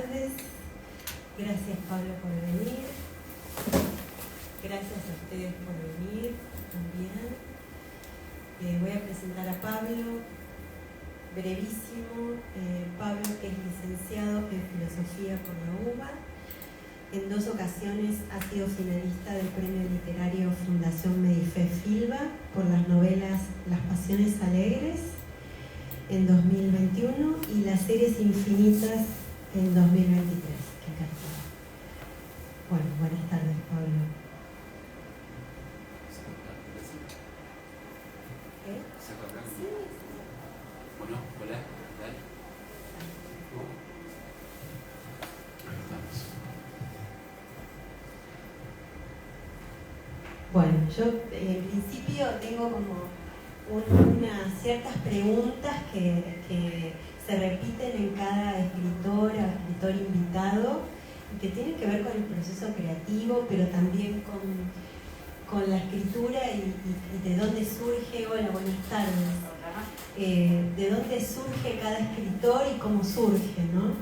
tardes. Gracias, Pablo, por venir. Gracias a ustedes por venir también. Voy a presentar a Pablo, brevísimo. Pablo es licenciado en Filosofía por la UBA. En 2 ocasiones ha sido finalista del Premio Literario Fundación Medife Filba por las novelas Las Pasiones Alegres en 2021 y Las Series Infinitas en 2023. Que acá está. Bueno, buenas tardes, Pablo. Sí. Bueno, hola, ¿qué tal? Ahí estamos. Bueno, yo en principio tengo como unas ciertas preguntas que se repiten en cada escritor o escritor invitado y que tienen que ver con el proceso creativo, pero también con la escritura y de dónde surge. Hola, buenas tardes. De dónde surge cada escritor y cómo surge, ¿no?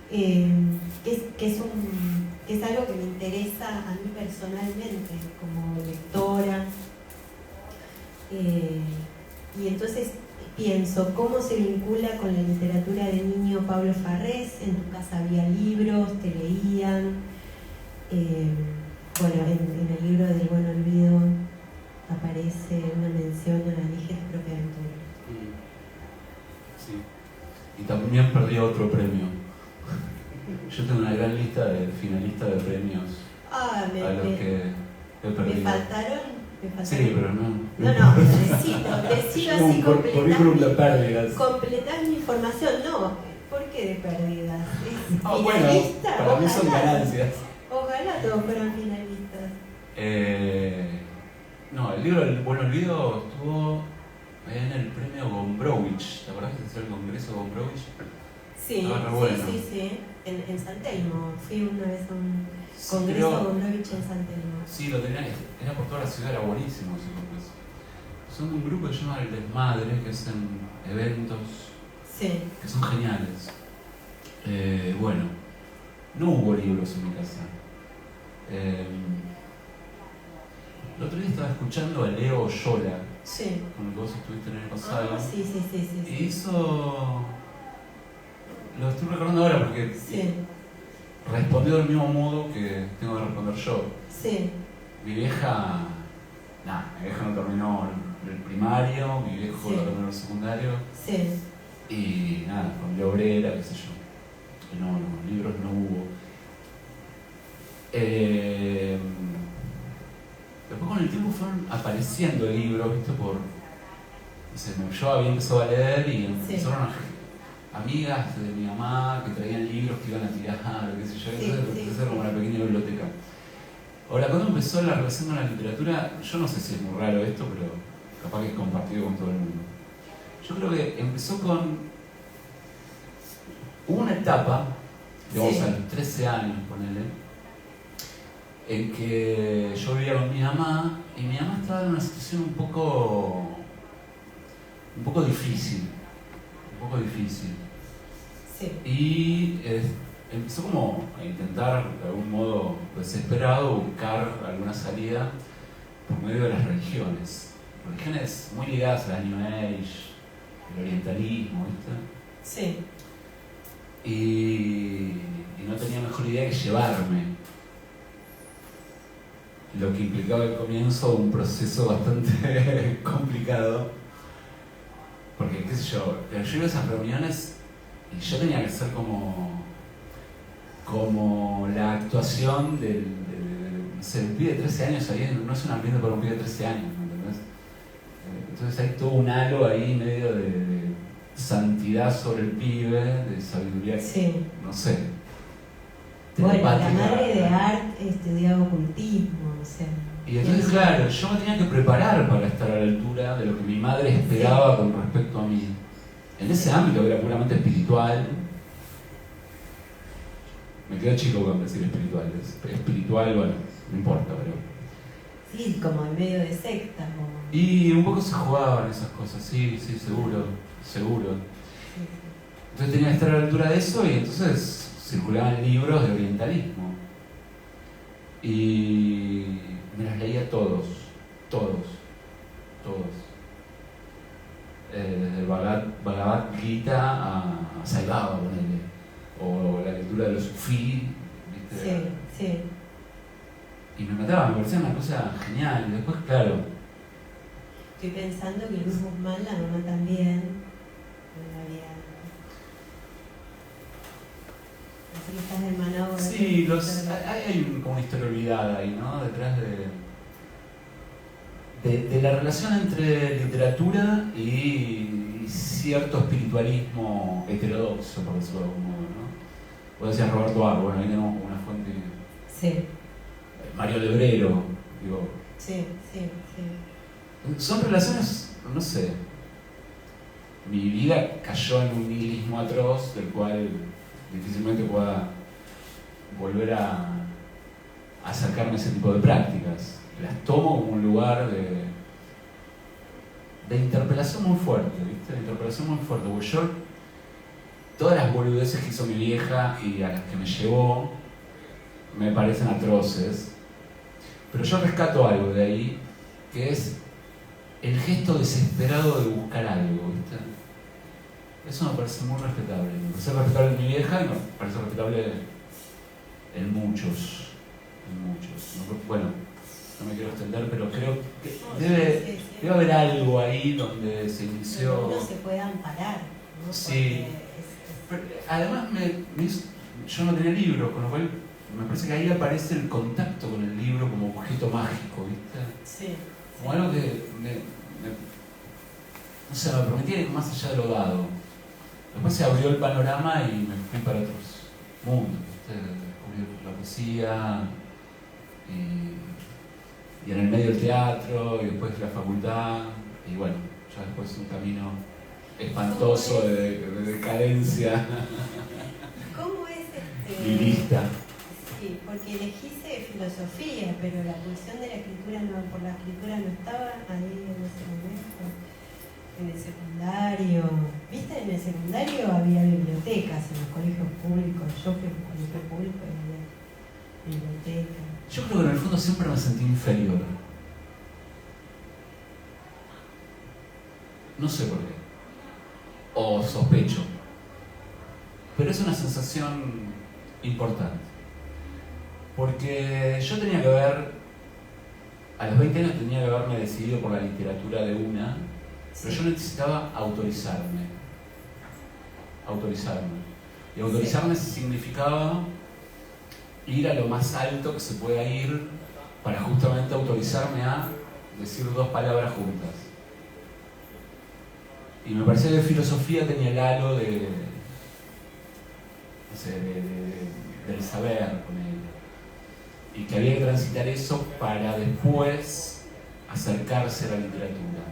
Que es algo que me interesa a mí personalmente como lectora. Y entonces pienso, ¿cómo se vincula con la literatura de niño Pablo Farrés? En tu casa había libros, te leían. Bueno, en el libro del Buen Olvido aparece una mención a la ligera propia aventura. Sí. Y también perdí otro premio. Yo tengo una gran lista de finalistas de premios a los que he perdido. ¿Me faltaron? Sí, pero no. No, decilo así, completás mi información. No, ¿por qué de pérdidas? Bueno, para mí son ganancias. Ojalá todos fueran finalistas. No, el libro del Buen Olvido estuvo en el premio Gombrowicz. ¿Te acordás que se hizo el congreso Gombrowicz? Sí, bueno. sí. En San Telmo. Fui una vez a un congreso Gombrowicz en San Telmo. Sí, lo tenían, era por toda la ciudad, era buenísimo ese congreso. Son de un grupo que se llama El Desmadre, que hacen eventos que son geniales. Bueno, no hubo libros en mi casa. El otro día estaba escuchando a Leo Yola, con el que vos estuviste en el pasado. Sí. Y hizo... Lo estoy recordando ahora porque respondió del mismo modo que tengo que responder yo. Mi vieja no terminó el primario, mi viejo no terminó el secundario. Y nada, familia obrera, qué sé yo. No, libros no hubo. Después con el tiempo fueron apareciendo libros, ¿viste? Yo había empezado a leer y empezaron amigas de mi mamá que traían libros que iban a tirar, qué sé yo. Entonces empecé como una pequeña biblioteca. Ahora, cuando empezó la relación con la literatura, yo no sé si es muy raro esto, pero capaz que es compartido con todo el mundo. Yo creo que empezó hubo una etapa, digamos a los 13 años, ponele, en que yo vivía con mi mamá y mi mamá estaba en una situación un poco difícil. Y empezó como a intentar, de algún modo desesperado, buscar alguna salida por medio de las religiones. Religiones muy ligadas al New Age, el orientalismo, ¿viste? Y no tenía mejor idea que llevarme. Lo que implicaba al comienzo un proceso bastante complicado. Porque, qué sé yo iba a esas reuniones y yo tenía que ser como la actuación del pibe de 13 años ahí, no es un ambiente para un pibe de 13 años, ¿entendés? Entonces hay todo un halo ahí medio de santidad sobre el pibe, de sabiduría, no sé. Bueno, la madre de Art estudiaba ocultismo, Y entonces, claro, yo me tenía que preparar para estar a la altura de lo que mi madre esperaba con respecto a mí. En ese ámbito que era puramente espiritual. Me quedo chico con decir espiritual. Espiritual, bueno, no importa, pero... Sí, como en medio de secta. Y un poco se jugaban esas cosas, sí, seguro. Entonces tenía que estar a la altura de eso y entonces circulaban libros de orientalismo. Y me las leía todos. Desde el Bhagavad Gita a Sai Baba, ponele. O la lectura de los sufí, ¿viste? Sí. Y me mataba, me parecía una cosa genial. Y después, claro. Estoy pensando que Luz Guzmán, la mamá también, así que estás hermanado. Sí, hay como una historia olvidada ahí, ¿no? Detrás de la relación entre literatura y cierto espiritualismo heterodoxo, por decirlo de algún modo, ¿no? Vos decías Roberto Ar, bueno, ahí tenemos como una fuente. Sí. Mario Lebrero, digo. Sí. Son relaciones, no sé. Mi vida cayó en un nihilismo atroz del cual difícilmente pueda volver a acercarme a ese tipo de prácticas. Las tomo como un lugar de interpelación muy fuerte, ¿viste? De interpelación muy fuerte, porque yo, todas las boludeces que hizo mi vieja y a las que me llevó, me parecen atroces, pero yo rescato algo de ahí, que es el gesto desesperado de buscar algo, ¿viste? Eso me parece muy respetable. Me parece respetable en mi vieja y me parece respetable en muchos. Bueno, no me quiero extender, pero creo que debe haber algo ahí donde se inició. Uno se puede amparar, ¿no? Sí. Pero, además, yo no tenía libro, con lo cual me parece que ahí aparece el contacto con el libro como objeto mágico, ¿viste? Sí. Como algo que no sé, me prometía ir más allá de lo dado. Después se abrió el panorama y me fui para otros mundos, ¿viste? Descubrí la poesía y en el medio el teatro y después la facultad y bueno, ya después un camino espantoso de decadencia. ¿Cómo es y lista? Sí, porque elegiste filosofía, pero la pulsión de la escritura por la escritura no estaba ahí en ese momento. En el secundario, ¿viste? En el secundario había bibliotecas en los colegios públicos. Yo fui a un colegio público y había biblioteca. Yo creo que en el fondo siempre me sentí inferior. No sé por qué. O sospecho. Pero es una sensación importante. Porque yo tenía que a los 20 años tenía que haberme decidido por la literatura de una, pero yo necesitaba autorizarme. Y autorizarme significaba ir a lo más alto que se pueda ir para justamente autorizarme a decir dos palabras juntas. Y me parecía que filosofía tenía el halo del saber con él. Y que había que transitar eso para después acercarse a la literatura.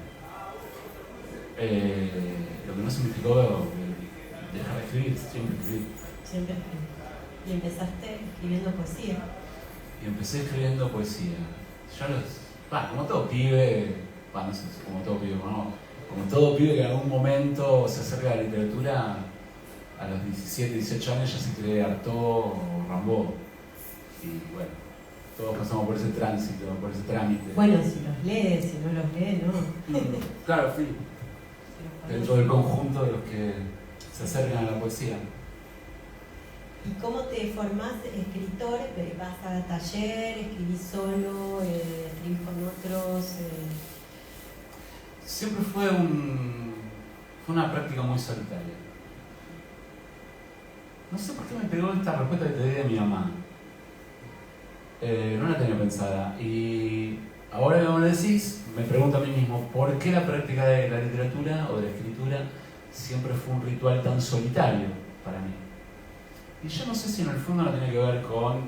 Lo que no significó dejar de escribir, Siempre escribí. Y empezaste escribiendo poesía. Y empecé escribiendo poesía. Como todo pibe, no sé, como todo pibe, ¿no? Como todo pibe que en algún momento se acerca a la literatura, a los 17, 18 años ya se cree Artaud o Rimbaud. Y bueno, todos pasamos por ese tránsito, por ese trámite. Bueno, si los lees, si no los lees, no. Claro, sí. Dentro del conjunto de los que se acercan a la poesía. ¿Y cómo te formás escritor? ¿Vas a taller, escribís solo, escribís con otros? Siempre fue una práctica muy solitaria. No sé por qué me pegó esta respuesta que te di de mi mamá. No la tenía pensada. Y ahora que me lo decís, me pregunto a mí mismo, ¿por qué la práctica de la literatura o de la escritura siempre fue un ritual tan solitario para mí? Y yo no sé si en el fondo no tiene que ver con,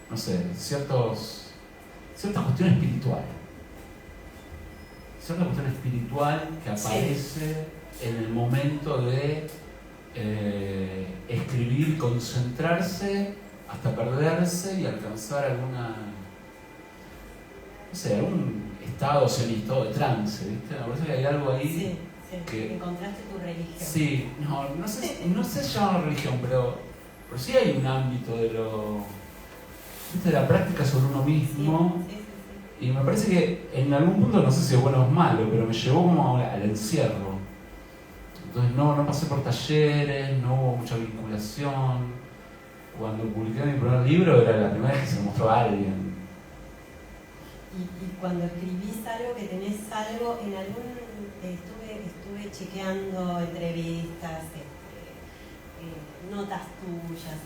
no sé, cierta cuestión espiritual. Cierta cuestión espiritual que aparece en el momento de escribir, concentrarse hasta perderse y alcanzar algún estado semi-estado de trance, ¿viste? Me parece que hay algo ahí. Sí, que encontraste tu religión. Sí, no sé si llama religión, pero Pero sí hay un ámbito de la práctica sobre uno mismo. Sí. Y me parece que en algún punto, no sé si es bueno o es malo, pero me llevó como al encierro. Entonces no pasé por talleres, no hubo mucha vinculación. Cuando publiqué mi primer libro era la primera vez que se lo mostró a alguien. Y cuando escribís algo, que tenés algo, en algún... Estuve chequeando entrevistas, notas tuyas,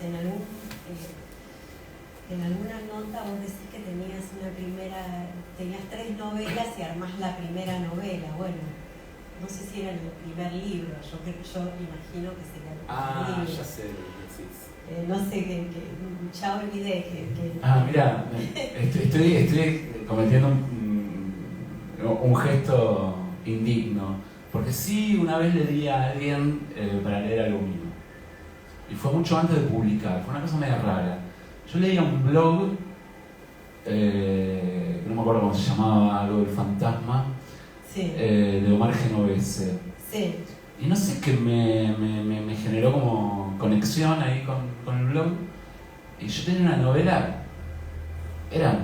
en alguna nota vos decís que tenías 3 novelas y armás la primera novela. Bueno, no sé si era el primer libro, yo imagino que sería el primer libro. Ya sé lo que decís. No sé, ya olvidé que... Mira, estoy cometiendo un gesto indigno, porque sí, una vez le di a alguien para leer algo mío. Y fue mucho antes de publicar, fue una cosa medio rara. Yo leía un blog, no me acuerdo cómo se llamaba, algo del fantasma, de Omar Genovese. Sí. Y no sé qué me generó como conexión ahí con el blog. Y yo tenía una novela, era,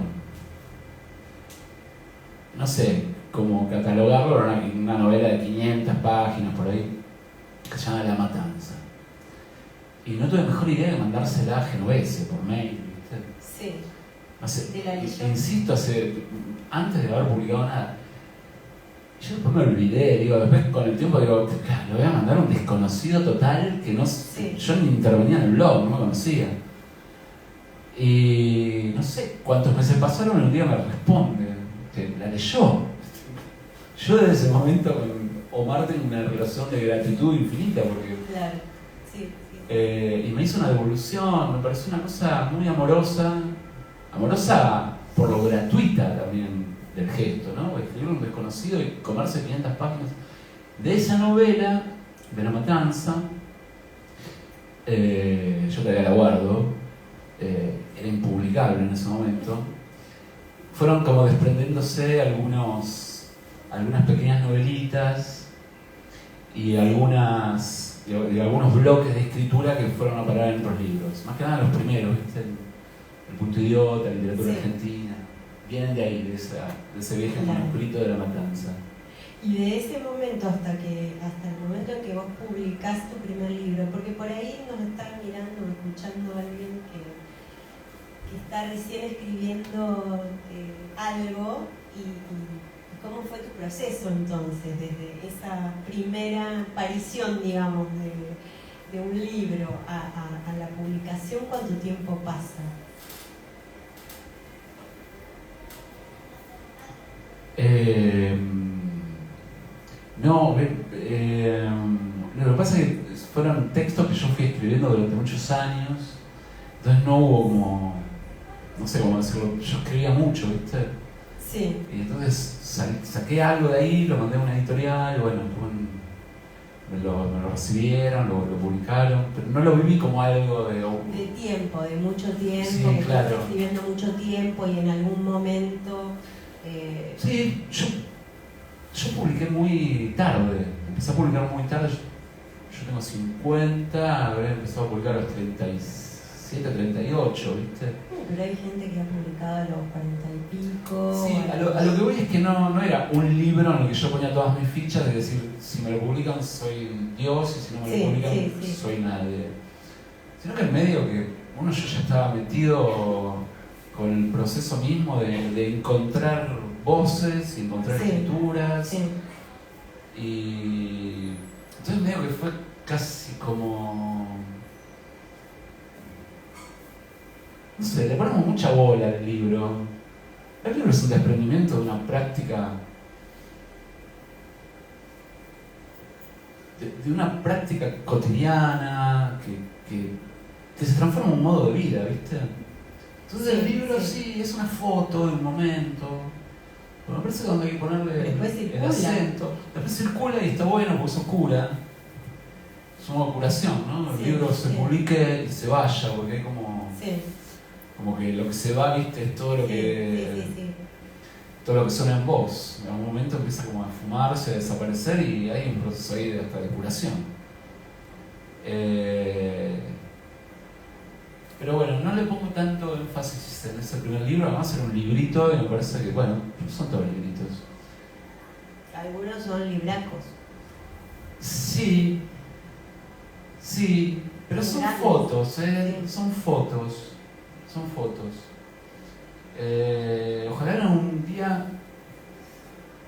no sé cómo catalogarlo, era una novela de 500 páginas por ahí, que se llama La Matanza. Y no tuve mejor idea que mandársela a Genovese por mail, ¿viste? Sí. No sé, insisto, antes de haber publicado nada. Yo después me olvidé, después con el tiempo digo, claro, le voy a mandar a un desconocido total que yo ni intervenía en el blog, no me conocía. Y no sé cuántos meses pasaron y un día me responde, que la leyó. Yo desde ese momento con Omar tengo una relación de gratitud infinita porque... Claro, sí. Y me hizo una devolución, me pareció una cosa muy amorosa por lo gratuita también del gesto, ¿no? Escribir un desconocido y comerse 500 páginas de esa novela, de La Matanza. Yo todavía la guardo, era impublicable en ese momento. Fueron como desprendiéndose algunas pequeñas novelitas y algunos bloques de escritura que fueron a parar en otros libros. Más que nada los primeros, ¿viste? El Punto Idiota, Literatura Argentina, vienen de ahí, de ese viejo manuscrito de La Matanza. Y de ese momento hasta el momento en que vos publicás tu primer libro, porque por ahí nos está mirando o escuchando a alguien que está recién escribiendo algo y cómo fue tu proceso entonces, desde esa primera aparición, digamos, de un libro a la publicación, ¿cuánto tiempo pasa? Lo que pasa es que fueron textos que yo fui escribiendo durante muchos años, entonces no hubo como, no sé cómo decirlo, yo escribía mucho, ¿viste? Sí. Y entonces saqué algo de ahí, lo mandé a una editorial, bueno, me lo recibieron, lo publicaron, pero no lo viví como algo de tiempo, de mucho tiempo, sí, que claro. estás escribiendo mucho tiempo y en algún momento... Sí, yo publiqué muy tarde, empecé a publicar muy tarde, yo tengo 50, habré empezado a publicar a los 37, 38, ¿viste? Pero hay gente que ha publicado a los 40 y pico. Sí, a lo que voy es que no era un libro en el que yo ponía todas mis fichas de decir, si me lo publican soy Dios y si no me lo publican soy nadie. Sino que en medio que yo ya estaba metido con el proceso mismo de encontrar voces, encontrar escrituras. Y entonces medio que fue casi como... No sé, le ponemos mucha bola al libro. El libro es un desprendimiento de una práctica... de una práctica cotidiana que se transforma en un modo de vida, ¿viste? Entonces el libro sí es una foto de un momento. Pero me parece que cuando hay que ponerle el acento. Después circula y está bueno porque eso cura. Es una curación, ¿no? El libro se publique y se vaya, porque hay como... Como que lo que se va, ¿viste? Es todo lo que... todo lo que suena en voz. En algún momento empieza como a fumarse, a desaparecer y hay un proceso ahí hasta de curación. Pero bueno, no le pongo tanto énfasis en ese primer libro, además era un librito y me parece que, bueno, son todos libritos. Algunos son libracos. Sí, sí, pero son grandes. fotos, ¿eh? Sí. Son fotos. Ojalá en un día,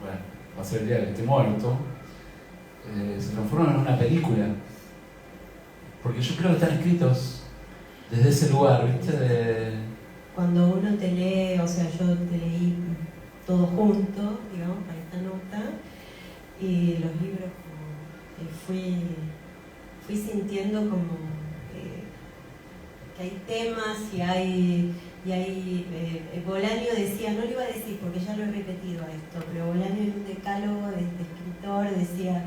bueno, va a ser el día que esté muerto, se transformen en una película. Porque yo creo que están escritos desde ese lugar, ¿viste? Cuando uno te lee, o sea, yo te leí todo junto, digamos, para esta nota, y los libros como que fui sintiendo como que hay temas y hay Bolaño decía, no lo iba a decir porque ya lo he repetido a esto, pero Bolaño en un decálogo de escritor decía,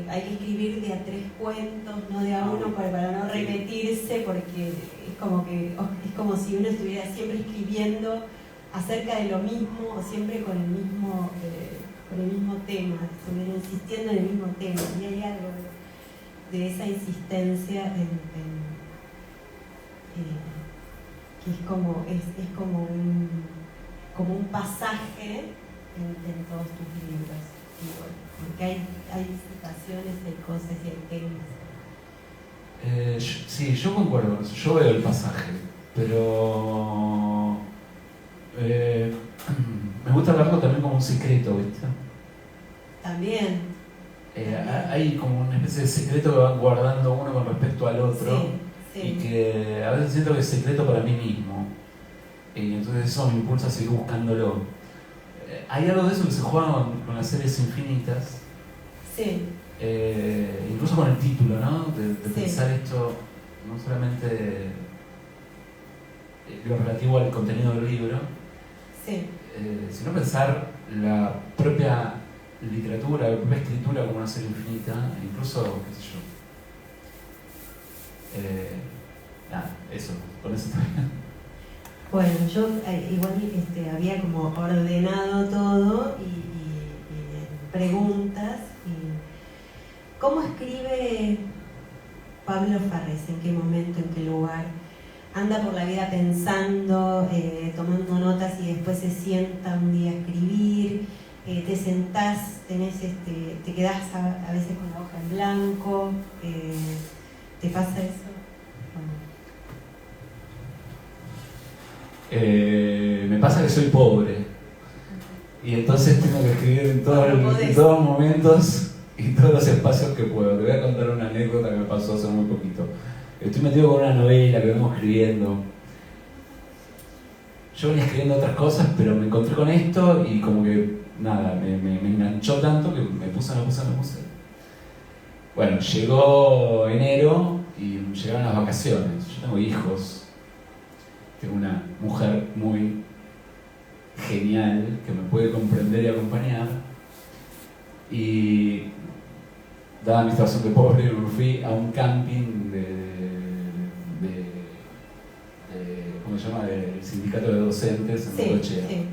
hay que escribir de a 3 cuentos, no de a uno, para no repetirse, porque es como si uno estuviera siempre escribiendo acerca de lo mismo o siempre con el mismo tema, estuviera insistiendo en el mismo tema. Y hay algo de esa insistencia que es como un pasaje en todos tus libros. Porque hay citaciones, hay cosas y hay temas. Sí, yo concuerdo, yo veo el pasaje, pero me gusta verlo también como un secreto, ¿viste? También. Hay como una especie de secreto que van guardando uno con respecto al otro, sí. Y que a veces siento que es secreto para mí mismo, y entonces eso me impulsa a seguir buscándolo. Hay algo de eso que se juega con las series infinitas. Sí. Incluso con el título, ¿no? De sí. pensar esto, no solamente lo relativo al contenido del libro, sí. Sino pensar la propia literatura, la propia escritura como una serie infinita, incluso, qué sé yo. Nada, eso, con eso está bien. Bueno, yo igual había como ordenado todo y preguntas. ¿Cómo escribe Pablo Farrés? ¿En qué momento? ¿En qué lugar? ¿Anda por la vida pensando, tomando notas y después se sienta un día a escribir? ¿Te sentás, te quedás a veces con la hoja en blanco? ¿Te pasa eso? Me pasa que soy pobre y entonces tengo que escribir en todos momentos y todos los espacios que puedo. Te voy a contar una anécdota que me pasó hace muy poquito. Estoy metido con una novela que vengo escribiendo. Yo venía escribiendo otras cosas, pero me encontré con esto y como que nada, me enganchó tanto que me puse. Bueno, llegó enero y llegaron las vacaciones. Yo tengo hijos. Tengo una mujer muy genial que me puede comprender y acompañar. Y dada mi situación de pobre, me fui a un camping ¿cómo se llama? Del sindicato de docentes en Necochea. Sí.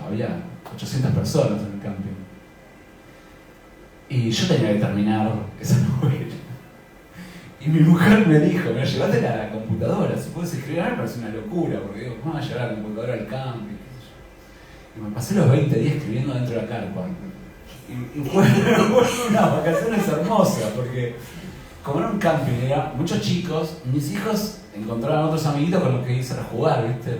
Había 800 personas en el camping. Y yo tenía que terminar esa novela. Y mi mujer me dijo, mira, llevate la computadora, si puedes escribir, me parece una locura, porque digo, ¿cómo vas a llevar la computadora al camping? Y me pasé los 20 días escribiendo dentro de la carpa. Y fueron unas vacaciones hermosas, porque como era un camping, era muchos chicos, mis hijos encontraban otros amiguitos con los que irse a jugar, ¿viste?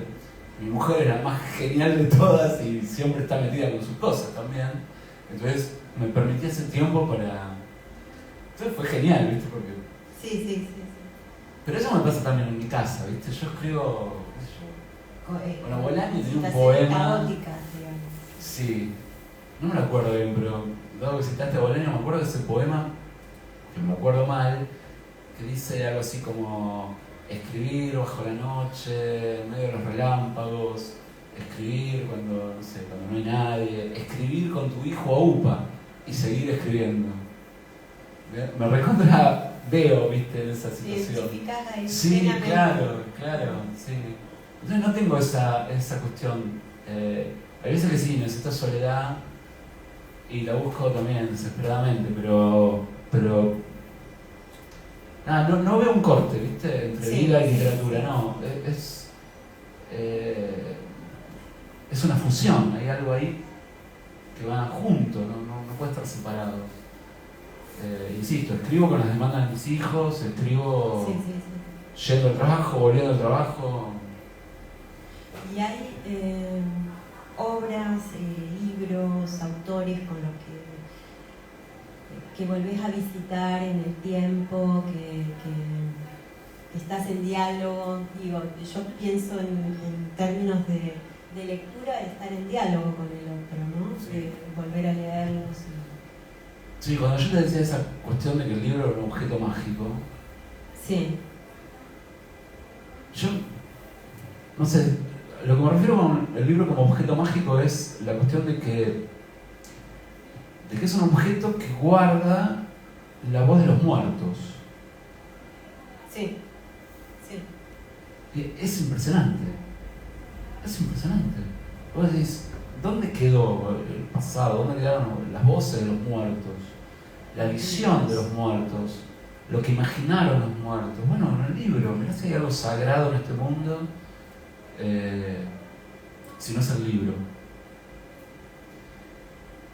Mi mujer era la más genial de todas y siempre está metida con sus cosas también. Entonces me permitía ese tiempo para... Entonces fue genial, ¿viste? Porque... Sí. Pero eso me pasa también en mi casa, ¿viste? Yo escribo... Bueno, Bolaño tenía un poema... caóticas, digamos. Sí. No me lo acuerdo bien, pero dado que citaste a Bolaño, me acuerdo de ese poema, que me acuerdo mal, que dice algo así como escribir bajo la noche, en medio de los relámpagos, escribir cuando no hay nadie, escribir con tu hijo a UPA y seguir escribiendo. Me recontra veo, viste, en esa situación. Ahí, sí, claro, sí. Entonces no tengo esa cuestión. Hay veces que sí, necesito soledad y la busco también desesperadamente, pero no veo un corte, ¿viste? Entre vida y literatura, no. Es una fusión, hay algo ahí que va junto, no puede estar separado. Insisto, escribo con las demandas de mis hijos, escribo yendo al trabajo, volviendo al trabajo. Y hay obras, libros, autores con los que volvés a visitar en el tiempo, que estás en diálogo. Digo, yo pienso en términos de lectura, de estar en diálogo con el otro, ¿no? Sí. Volver a leerlos. Sí, cuando yo te decía esa cuestión de que el libro era un objeto mágico, sí. Yo, no sé, lo que me refiero con el libro como objeto mágico es la cuestión de que es un objeto que guarda la voz de los muertos. Sí, sí. Y es impresionante. Es impresionante. Vos decís, ¿dónde quedó el pasado? ¿Dónde quedaron las voces de los muertos? La visión de los muertos, lo que imaginaron los muertos. Bueno, en el libro, mirá si hay algo sagrado en este mundo, si no es el libro.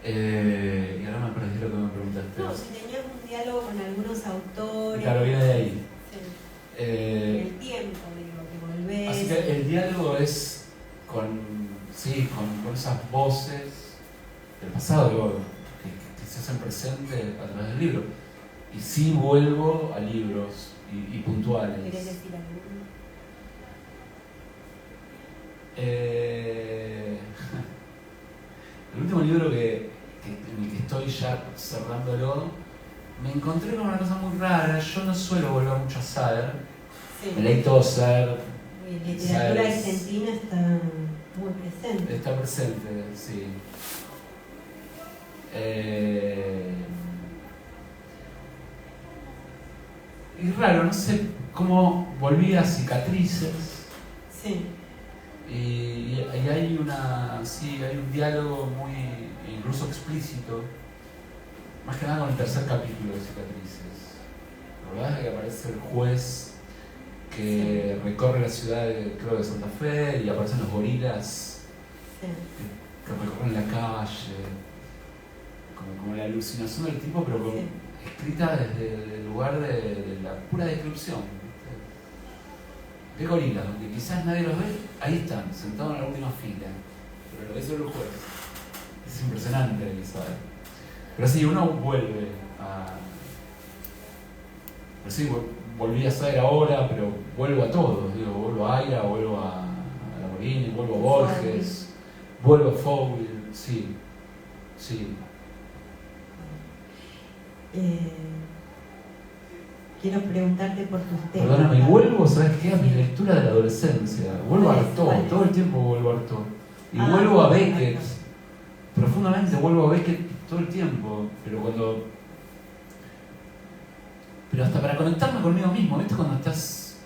Y ahora me perdí lo que me preguntaste. No, si tenías un diálogo con algunos autores. Claro, viene de ahí. Sí. El tiempo, digo, que volvés. Así que el diálogo es con esas voces del pasado, digo, que se hacen presentes a través del libro. Y sí vuelvo a libros y puntuales. ¿Querés decir algo? El último libro en el que estoy ya cerrándolo, me encontré con una cosa muy rara. Yo no suelo volver mucho a Saer. Sí. Me leí todo Saer. La literatura argentina está muy presente. Está presente, sí. Es raro, no sé cómo volví a Cicatrices. Sí. Y hay un diálogo muy, incluso explícito, más que nada con el tercer capítulo de Cicatrices. La verdad es que aparece el juez que recorre la ciudad creo de Santa Fe, y aparecen los gorilas que recorren la calle, como la alucinación del tipo, pero escrita desde el lugar de la pura descripción. ¿Qué gorilas? Donde quizás nadie los ve, ahí están, sentados en la última fila, pero lo ve solo el juez. Es impresionante, ¿sabes? Pero sí, uno vuelve a... Pero sí, volví a saber ahora, pero vuelvo a todos. Digo, vuelvo a Aira, vuelvo a Lamorini, vuelvo a Borges, vuelvo a Fowler, sí. Quiero preguntarte por tus temas. Perdóname, vuelvo, ¿sabes qué? A mi lectura de la adolescencia. Vuelvo a Artaud, todo el tiempo vuelvo a Artaud. Y vuelvo a Beckett, profundamente vuelvo a Beckett todo el tiempo, pero hasta para conectarme conmigo mismo, ¿viste? Cuando estás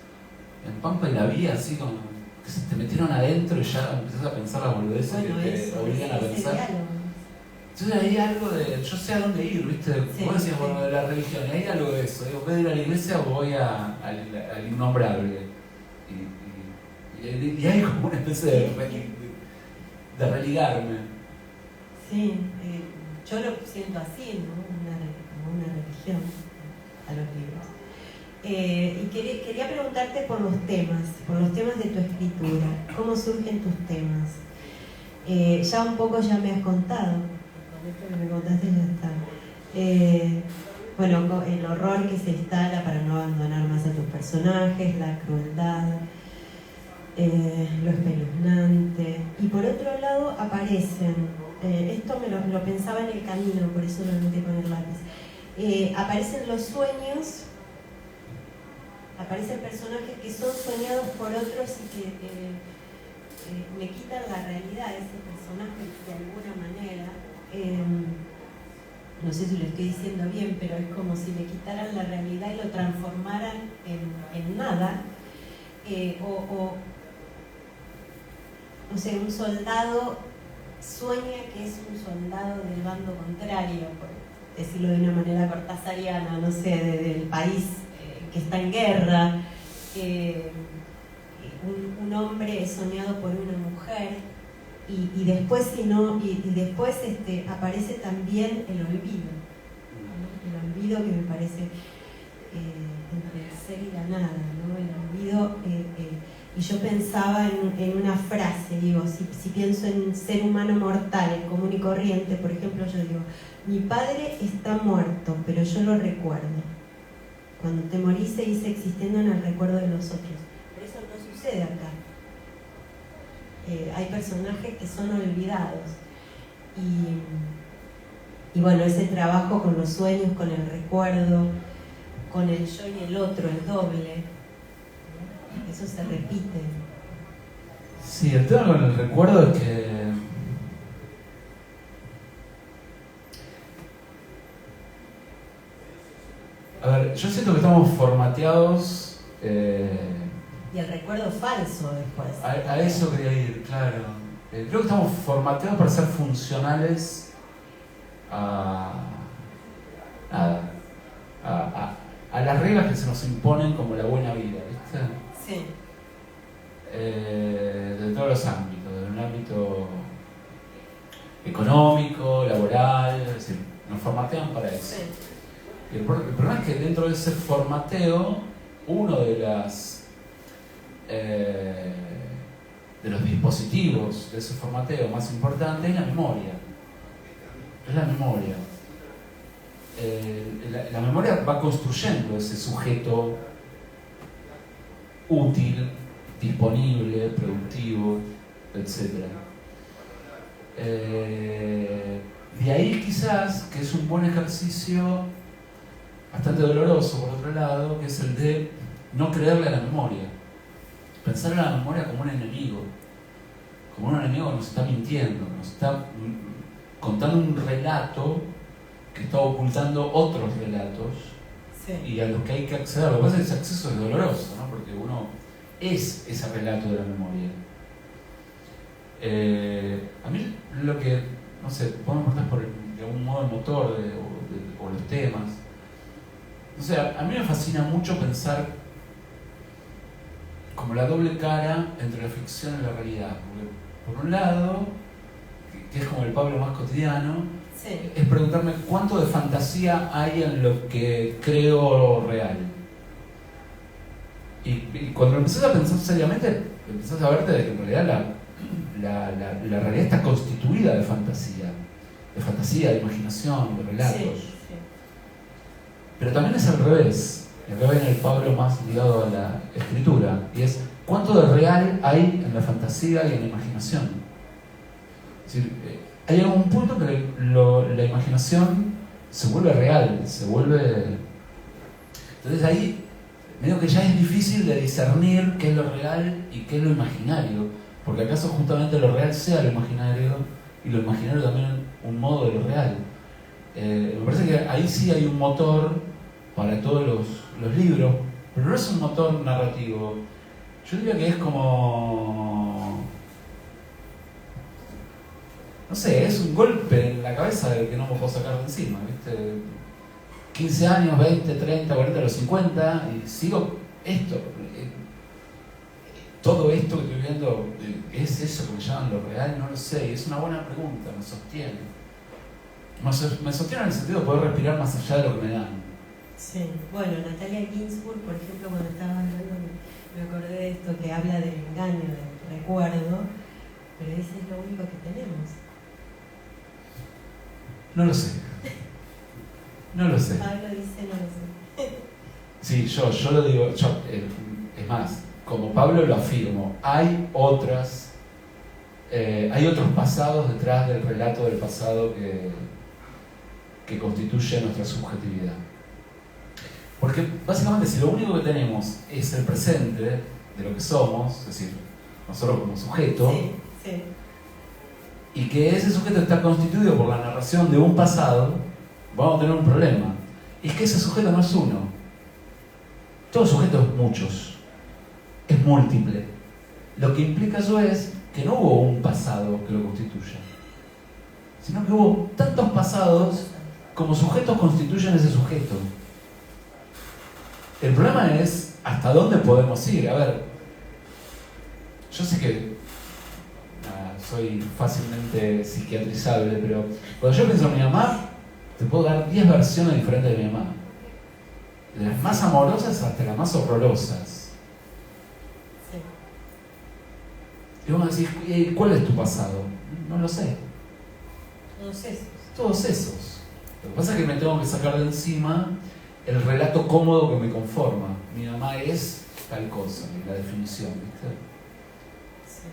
en Pampa y la Vía, así como que se te metieron adentro y ya empezás a pensar las boludeces que te obligan a pensar. Entonces hay algo de, yo sé a dónde ir, ¿viste? Vos decías, bueno, de la religión, y hay algo de eso. Digo, en vez de ir a la iglesia voy al innombrable. Y hay como una especie de religarme. Sí, yo lo siento así, ¿no? Como una religión a los libros. Y quería preguntarte por los temas de tu escritura. ¿Cómo surgen tus temas? Ya un poco ya me has contado, con esto que me contaste ya está. Bueno, el horror que se instala para no abandonar más a tus personajes, la crueldad, lo espeluznante. Y por otro lado aparecen, esto me lo pensaba en el camino, por eso lo anoté con el lápiz, aparecen los sueños, aparecen personajes que son soñados por otros y que me quitan la realidad de ese personaje de alguna manera. No sé si lo estoy diciendo bien, pero es como si le quitaran la realidad y lo transformaran en nada. No sé, un soldado sueña que es un soldado del bando contrario, por decirlo de una manera cortasariana, no sé, del país que está en guerra, un hombre soñado por una mujer, y después, después aparece también el olvido, ¿no? El olvido que me parece entre el ser y la nada, ¿no? El olvido, y yo pensaba en una frase, digo, si pienso en ser humano mortal, el común y corriente, por ejemplo, yo digo, mi padre está muerto, pero yo lo recuerdo. Cuando te morís seguís existiendo en el recuerdo de los otros. Pero eso no sucede acá. Hay personajes que son olvidados. Y bueno, ese trabajo con los sueños, con el recuerdo, con el yo y el otro, el doble, ¿no? Eso se repite. Sí, el tema con el recuerdo es que a ver, yo siento que estamos formateados y el recuerdo falso después. A eso quería ir, claro. Creo que estamos formateados para ser funcionales a las reglas que se nos imponen como la buena vida, ¿viste? Sí. De todos los ámbitos, en un ámbito económico, laboral, es decir, nos formatean para eso. Sí. Y el problema es que dentro de ese formateo, uno de los dispositivos de ese formateo más importante es la memoria. Es la memoria. La memoria va construyendo ese sujeto útil, disponible, productivo, etc. De ahí quizás que es un buen ejercicio, bastante doloroso por otro lado, que es el de no creerle a la memoria. Pensar en la memoria como un enemigo que nos está mintiendo, nos está contando un relato que está ocultando otros relatos, sí, y a los que hay que acceder. Lo que pasa es que ese acceso es doloroso, ¿no? Porque uno es ese relato de la memoria. A mí lo que, no sé, podemos preguntar por de algún modo el motor o los temas. O sea, a mí me fascina mucho pensar como la doble cara entre la ficción y la realidad. Porque por un lado, que es como el Pablo más cotidiano, sí, es preguntarme cuánto de fantasía hay en lo que creo real. Y cuando empezás a pensar seriamente, empezás a verte de que en realidad la realidad está constituida de fantasía, de imaginación, de relatos. Sí, sí. Pero también es al revés. Y acá viene el Pablo más ligado a la escritura, y es cuánto de real hay en la fantasía y en la imaginación. Es decir, hay algún punto que la imaginación se vuelve real, se vuelve... Entonces ahí medio que ya es difícil de discernir qué es lo real y qué es lo imaginario, porque acaso justamente lo real sea lo imaginario y lo imaginario también un modo de lo real. Me parece que ahí sí hay un motor para todos los libros, pero no es un motor narrativo. Yo diría que es como... no sé, es un golpe en la cabeza del que no me puedo sacar de encima, ¿viste? 15 años, 20, 30, 40, los 50, y sigo esto. Todo esto que estoy viendo, ¿es eso que me llaman lo real? No lo sé, y es una buena pregunta, me sostiene. Me sostiene en el sentido de poder respirar más allá de lo que me dan. Sí, bueno, Natalia Ginsburg, por ejemplo, cuando estaba hablando, me acordé de esto, que habla del engaño, del recuerdo, pero ese es lo único que tenemos. No lo sé. No lo sé. Pablo dice no lo sé. Sí, yo lo digo, es más, como Pablo lo afirmo, hay otros pasados detrás del relato del pasado que constituye nuestra subjetividad. Porque básicamente si lo único que tenemos es el presente de lo que somos, es decir, nosotros como sujeto, sí, sí, y que ese sujeto está constituido por la narración de un pasado, vamos a tener un problema. Y es que ese sujeto no es uno. Todo sujeto es muchos, es múltiple. Lo que implica eso es que no hubo un pasado que lo constituya, sino que hubo tantos pasados como sujetos constituyen ese sujeto. El problema es hasta dónde podemos ir. A ver, yo sé que soy fácilmente psiquiatrizable, pero cuando yo pienso en mi mamá, te puedo dar 10 versiones diferentes de mi mamá. De las más amorosas hasta las más horrorosas. Sí. Y vos decís, ¿cuál es tu pasado? No lo sé. Todos esos. Todos esos. Lo que pasa es que me tengo que sacar de encima el relato cómodo que me conforma. Mi mamá es tal cosa, la definición, ¿viste? Sí.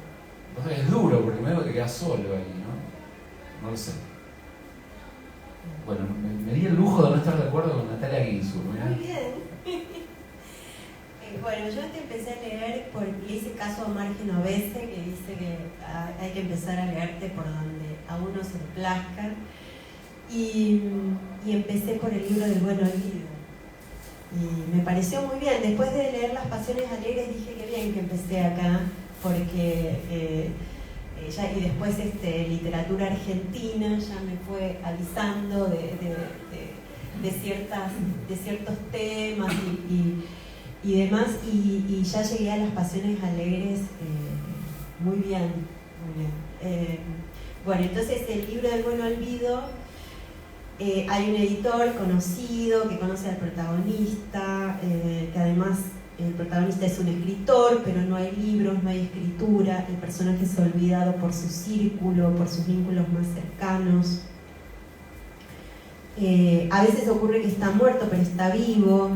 Entonces es duro porque me que quedar solo ahí, ¿no? No lo sé. Bueno, me di el lujo de no estar de acuerdo con Natalia Ginsburg. Muy bien. Bueno, yo empecé a leer, le hice caso a Marge Novese, que dice que hay que empezar a leerte por donde a uno se le plazca. Y empecé por el libro del Buen Olvido. Y me pareció muy bien. Después de leer Las Pasiones Alegres dije que bien que empecé acá, porque y después literatura argentina ya me fue avisando de ciertos temas y demás, y ya llegué a Las Pasiones Alegres muy bien, muy bien. Bueno, entonces el libro del Buen Olvido, hay un editor conocido que conoce al protagonista, que además el protagonista es un escritor, pero no hay libros, no hay escritura, el personaje es olvidado por su círculo, por sus vínculos más cercanos. A veces ocurre que está muerto, pero está vivo.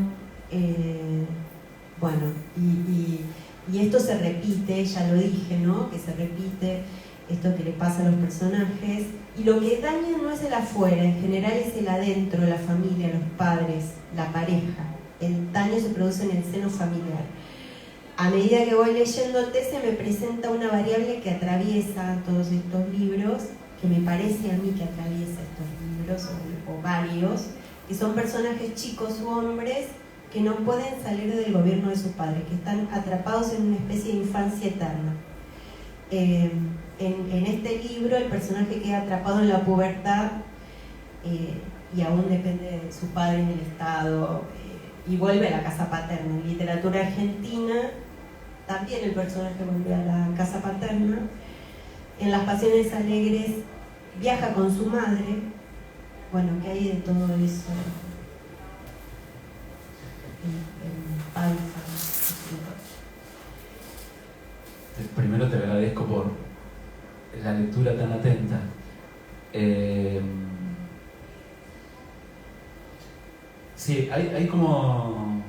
Bueno, y esto se repite, ya lo dije, ¿no? Que se repite esto que le pasa a los personajes. Y lo que daña no es el afuera, en general es el adentro, la familia, los padres, la pareja. El daño se produce en el seno familiar. A medida que voy leyéndote, se me presenta una variable que atraviesa todos estos libros, que me parece a mí que atraviesa estos libros, o varios, que son personajes chicos u hombres que no pueden salir del gobierno de sus padres, que están atrapados en una especie de infancia eterna. En este libro el personaje queda atrapado en la pubertad y aún depende de su padre en el Estado, y vuelve a la casa paterna. En literatura argentina también el personaje vuelve a la casa paterna. En Las Pasiones Alegres viaja con su madre. Bueno, ¿qué hay de todo eso? Primero te agradezco por la lectura tan atenta. Sí, hay como...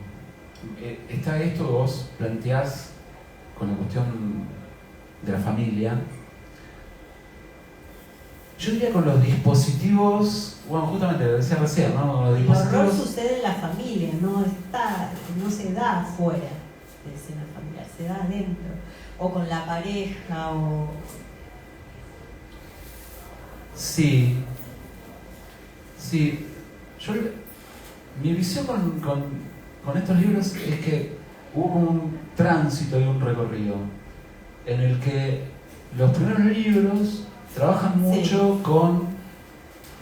está esto que vos planteás con la cuestión de la familia. Yo diría con los dispositivos, bueno, justamente lo decía recién, ¿no? Con los dispositivos... El horror sucede en la familia, no se da afuera de la escena familiar, se da adentro, o con la pareja, o... Sí. Mi visión con estos libros es que hubo como un tránsito y un recorrido en el que los primeros libros trabajan mucho con,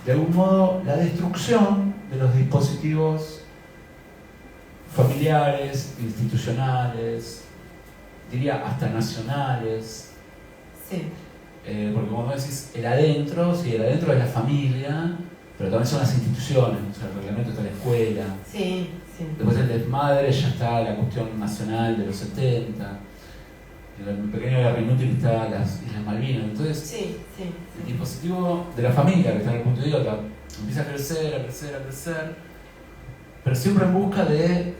de algún modo, la destrucción de los dispositivos familiares, institucionales, diría hasta nacionales. Sí. Porque como decís, el adentro es la familia, pero también son las instituciones, o sea, el reglamento está en la escuela. Sí. Después el desmadre ya está la cuestión nacional de los 70. En el pequeño Guerra Inútil está las Islas Malvinas. Entonces, el dispositivo de la familia, que está en el punto idiota, empieza a crecer, pero siempre en busca de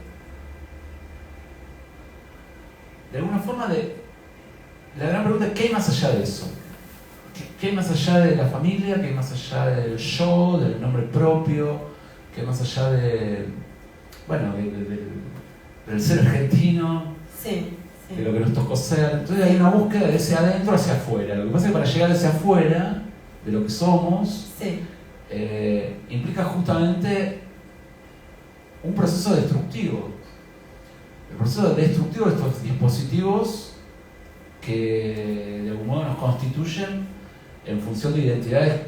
alguna forma la gran pregunta es: ¿qué hay más allá de eso? ¿Qué hay más allá de la familia? ¿Qué hay más allá del yo, del nombre propio? ¿Qué hay más allá del ser argentino? De lo que nos tocó ser. Entonces hay una búsqueda de ese adentro hacia afuera. Lo que pasa es que para llegar hacia afuera, de lo que somos, implica justamente un proceso destructivo. El proceso destructivo de estos dispositivos que de algún modo nos constituyen en función de identidades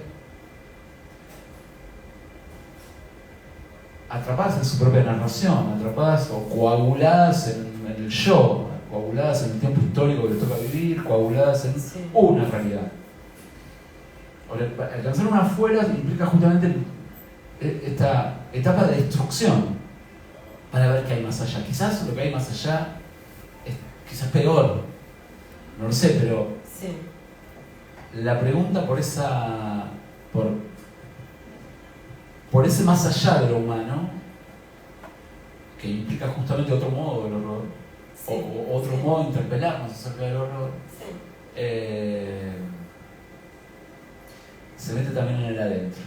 atrapadas en su propia narración, atrapadas o coaguladas en el yo, coaguladas en el tiempo histórico que les toca vivir, coaguladas en una realidad. Alcanzar una afuera implica justamente esta etapa de destrucción para ver qué hay más allá. Quizás lo que hay más allá es quizás peor, no lo sé, pero sí. La pregunta por ese más allá de lo humano, que implica justamente otro modo del horror, sí, o otro modo de interpelarnos acerca del horror, sí. Se mete también en el adentro.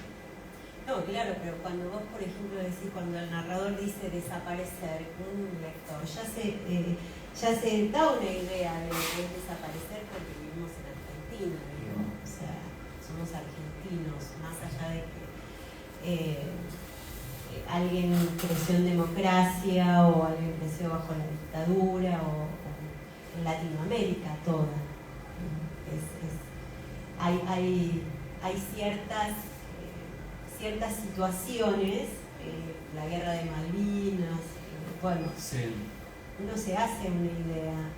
No, claro, pero cuando vos, por ejemplo, decís, cuando el narrador dice desaparecer, un lector ya se da una idea de lo que es desaparecer porque vivimos en Argentina, ¿no? O sea, somos argentinos, más allá de que alguien creció en democracia o alguien creció bajo la dictadura o en Latinoamérica toda. Hay ciertas situaciones, la guerra de Malvinas, bueno, sí. Uno se hace una idea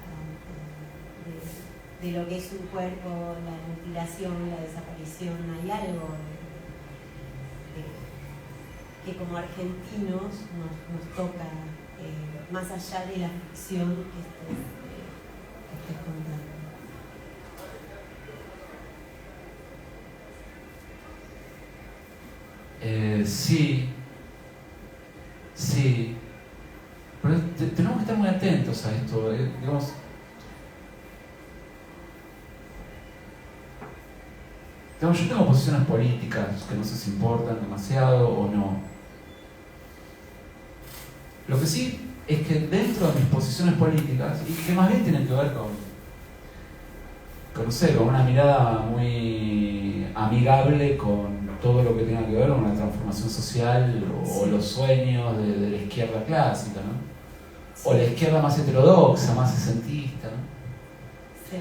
de lo que es un cuerpo, la mutilación, la desaparición. Hay algo que como argentinos nos toca, más allá de la ficción que estés contando. Sí, pero tenemos que estar muy atentos a esto, digamos. Yo tengo posiciones políticas que no sé si importan demasiado o no. Lo que sí es que dentro de mis posiciones políticas, y que más bien tienen que ver con una mirada muy amigable con todo lo que tenga que ver con la transformación social o los sueños de la izquierda clásica, ¿no? O la izquierda más heterodoxa, más sesentista, ¿no? Sí.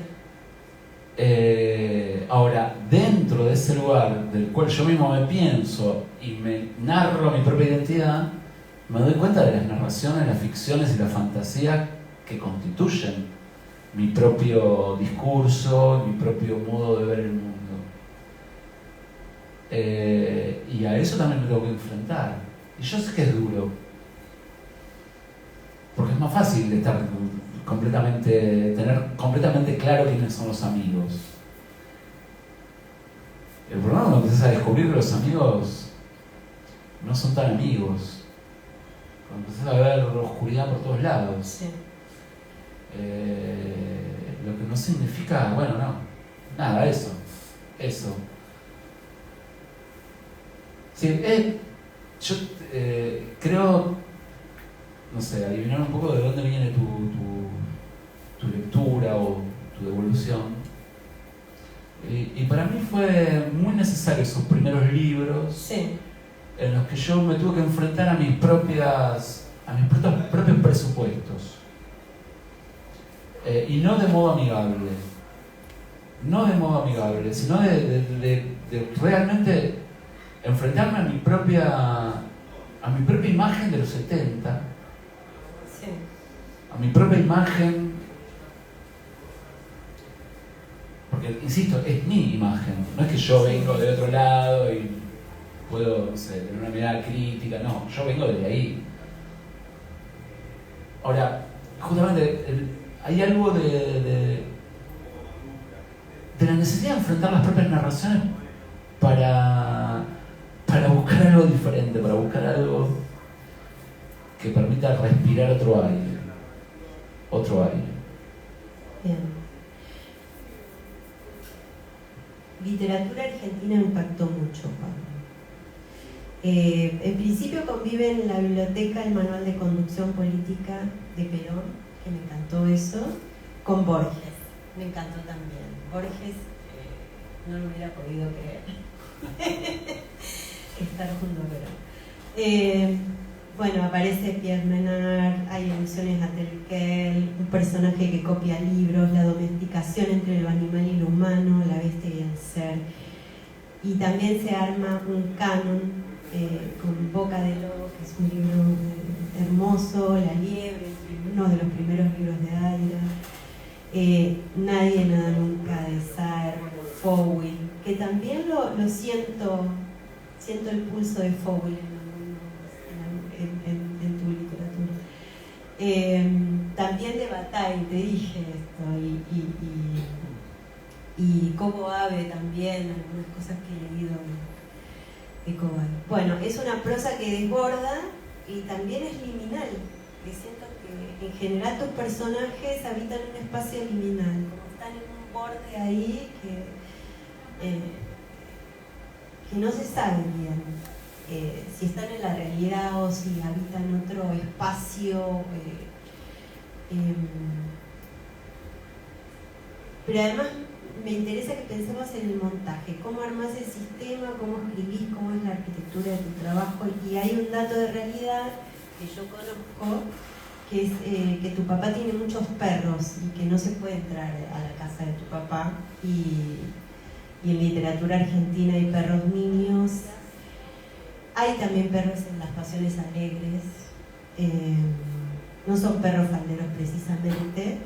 Ahora, dentro de ese lugar del cual yo mismo me pienso y me narro mi propia identidad, me doy cuenta de las narraciones, las ficciones y la fantasía que constituyen mi propio discurso, mi propio modo de ver el mundo. Y a eso también me tengo que enfrentar. Y yo sé que es duro, porque es más fácil tener completamente claro quiénes son los amigos. El problema es cuando empiezas a descubrir que los amigos no son tan amigos, cuando empiezas a ver oscuridad por todos lados. Sí. Lo que no significa, bueno, no, nada, eso. Sí, yo creo, no sé, adivinar un poco de dónde viene tu lectura o tu devolución. Y para mí fue muy necesario esos primeros libros, sí, en los que yo me tuve que enfrentar a mis propios presupuestos. Y no de modo amigable, sino de realmente enfrentarme a mi propia imagen de los 70, sí, a mi propia imagen, porque, insisto, es mi imagen, no es que yo vengo de otro lado y puedo, no sé, tener una mirada crítica, no, yo vengo de ahí. Ahora, justamente, hay algo de la necesidad de enfrentar las propias narraciones para buscar algo diferente, para buscar algo que permita respirar otro aire. Bien. Literatura argentina me impactó mucho, Pablo. En principio convive en la biblioteca el manual de conducción política de Perón, que me encantó eso, con Borges. Me encantó también. Borges, no lo hubiera podido creer. Estar junto a Perón. Bueno, aparece Pierre Menard, hay alusiones a Telquel, un personaje que copia libros, la domesticación entre lo animal y lo humano, la bestia y el ser. Y también se arma un canon con Boca de Lobo, que es un libro hermoso, La Liebre, uno de los primeros libros de Aira, Nadie nada nunca de Saer, Fowl, que también lo siento el pulso de Fowl en tu literatura. También de Bataille, te dije esto, y Coco Ave también, algunas cosas que he leído de Cobal. Bueno, es una prosa que desborda y también es liminal, que siento que en general tus personajes habitan un espacio liminal, como están en un borde ahí que no se sabe bien si están en la realidad o si habitan otro espacio. Pero además me interesa que pensemos en el montaje, cómo armás el sistema, cómo escribís, cómo es la arquitectura de tu trabajo. Y hay un dato de realidad que yo conozco, que es que tu papá tiene muchos perros y que no se puede entrar a la casa de tu papá. Y en literatura argentina hay perros niños, hay también perros en Las Pasiones Alegres, no son perros falderos precisamente.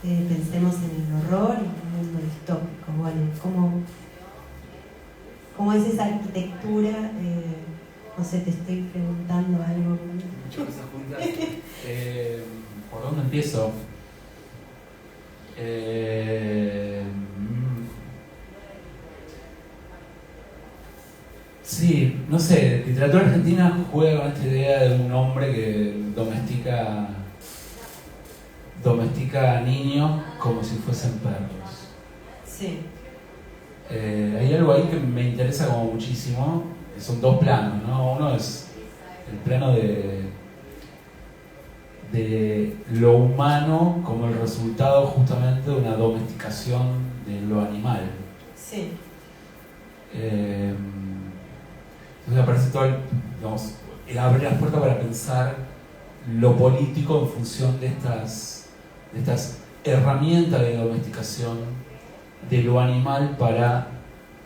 Pensemos en el horror y en el mundo distópico. Bueno, ¿cómo es esa arquitectura? No sé, te estoy preguntando algo. Muchas cosas juntas. ¿Por dónde empiezo? Sí, no sé, literatura argentina juega con esta idea de un hombre que domestica a niños como si fuesen perros. Sí. Hay algo ahí que me interesa como muchísimo, que son dos planos, ¿no? Uno es el plano de lo humano como el resultado justamente de una domesticación de lo animal. Sí. Entonces aparece todo digamos, abre las puertas para pensar lo político en función de estas herramientas de domesticación de lo animal para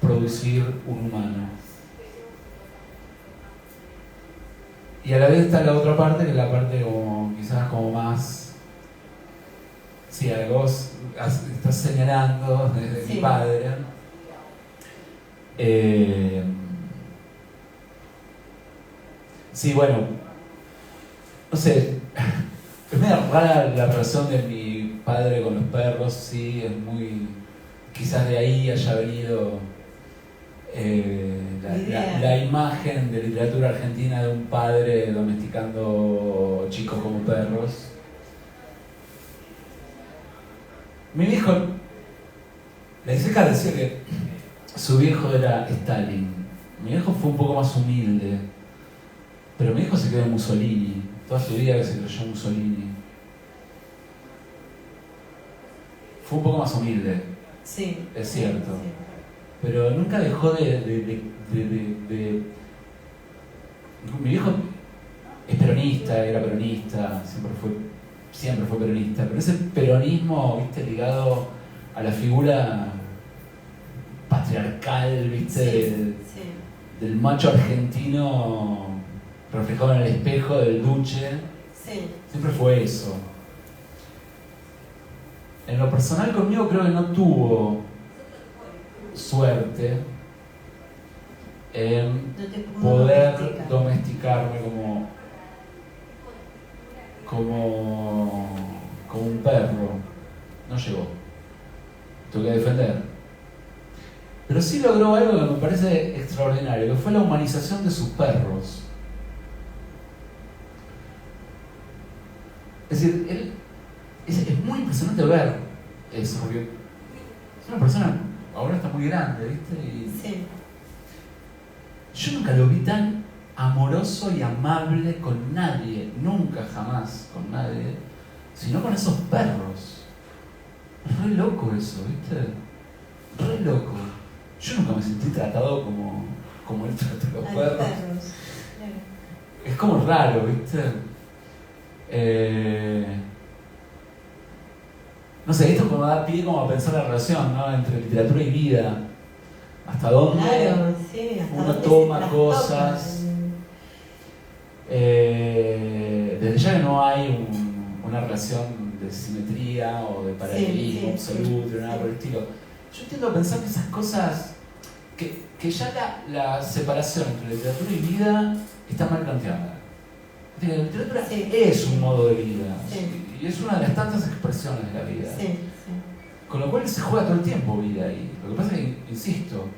producir un humano. Y a la vez está la otra parte, que es la parte como quizás como más, sí, a la que vos estás señalando desde sí. Mi padre. Sí, bueno, no sé, es medio rara la relación de mi padre con los perros, sí, es muy, quizás de ahí haya venido la imagen de literatura argentina de un padre domesticando chicos como perros. Mi viejo, la Iseca decía que su viejo era Stalin. Mi viejo fue un poco más humilde, pero mi viejo se quedó en Mussolini. Toda su vida que se creyó Mussolini. Fue un poco más humilde, sí, es cierto. Sí. Pero nunca dejó Mi viejo es peronista, era peronista, siempre fue peronista, pero ese peronismo, viste, ligado a la figura patriarcal, viste, del macho argentino reflejado en el espejo del duce, siempre fue eso. En lo personal conmigo creo que no tuvo suerte en poder domesticarme como un perro. No llegó. Tuve que defender. Pero sí logró algo que me parece extraordinario, que fue la humanización de sus perros. Es decir, es muy impresionante ver eso, porque es una persona, ahora está muy grande, ¿viste? Sí. Yo nunca lo vi tan amoroso y amable con nadie, nunca jamás con nadie, sino con esos perros. Es re loco eso, ¿viste? Re loco. Yo nunca me sentí tratado como él trata a los perros. Claro. Es como raro, ¿viste? No sé, esto como da pie como a pensar la relación, ¿no? Entre literatura y vida. Hasta dónde claro, sí, hasta uno dónde toma cosas Desde ya que no hay una relación de simetría o de paralelismo absoluto, nada por el estilo. Yo tiendo a pensar que esas cosas, que ya la separación entre literatura y vida está mal planteada. La literatura es un modo de vida y es una de las tantas expresiones de la vida. Con lo cual se juega todo el tiempo vida ahí. Lo que pasa es que, insisto,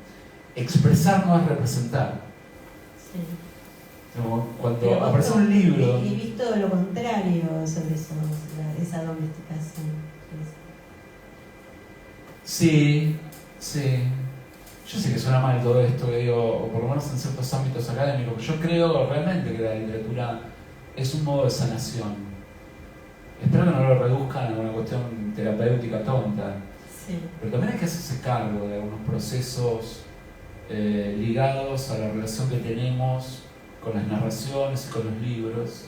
expresar no es representar. Como cuando aparece un libro. Escribís todo lo contrario sobre eso, esa domesticación. Sí. Yo sé que suena mal todo esto, que digo, o por lo menos en ciertos ámbitos académicos. Yo creo realmente que la literatura es un modo de sanación. Espero que no lo reduzcan a una cuestión terapéutica tonta. Pero también hay que hacerse cargo de algunos procesos ligados a la relación que tenemos con las narraciones y con los libros,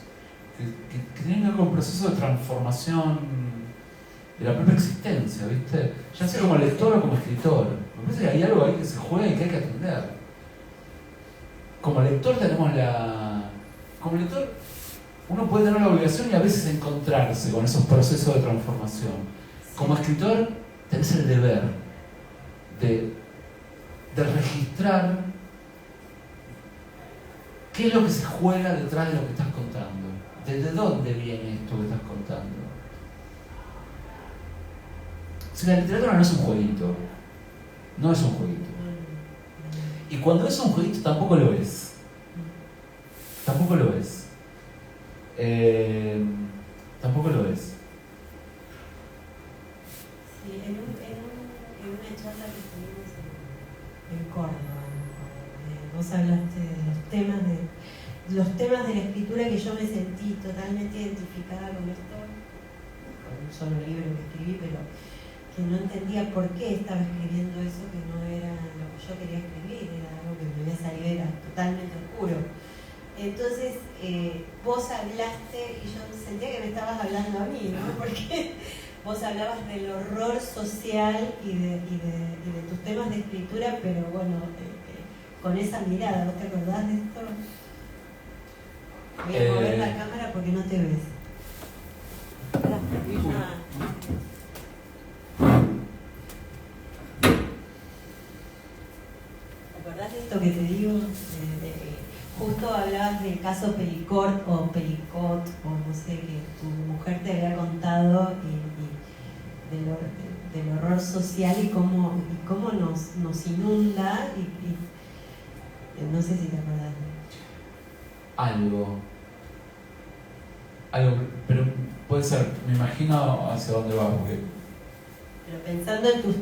que tienen que ver con un proceso de transformación de la propia existencia, ¿viste? Ya sea como lector o como escritor. Me parece que hay algo ahí que se juega y que hay que atender. Como lector Como lector uno puede tener la obligación y a veces encontrarse con esos procesos de transformación. Como escritor tenés el deber de registrar qué es lo que se juega detrás de lo que estás contando. ¿Desde dónde viene esto que estás contando? Si la literatura no es un jueguito. No es un jueguito. Y cuando es un jueguito tampoco lo es. Tampoco lo es. Tampoco lo es. Sí, en una charla que tuvimos en Córdoba, vos hablaste de los temas de la escritura que yo me sentí totalmente identificada con esto, con un solo libro que escribí, pero que no entendía por qué estaba escribiendo eso, que no era lo que yo quería escribir, era algo que me había salido, era totalmente oscuro. Entonces vos hablaste y yo sentía que me estabas hablando a mí, ¿no? Porque vos hablabas del horror social y de tus temas de escritura, pero bueno, con esa mirada. ¿Vos te acordás de esto? Voy a mover la cámara porque no te ves. ¿Te acordás de esto que te digo? Justo hablabas del caso Pelicot, o no sé, que tu mujer te había contado y del horror social y cómo nos inunda y no sé si te acordás. Algo, pero puede ser, me imagino hacia dónde va, porque... Pero pensando en tus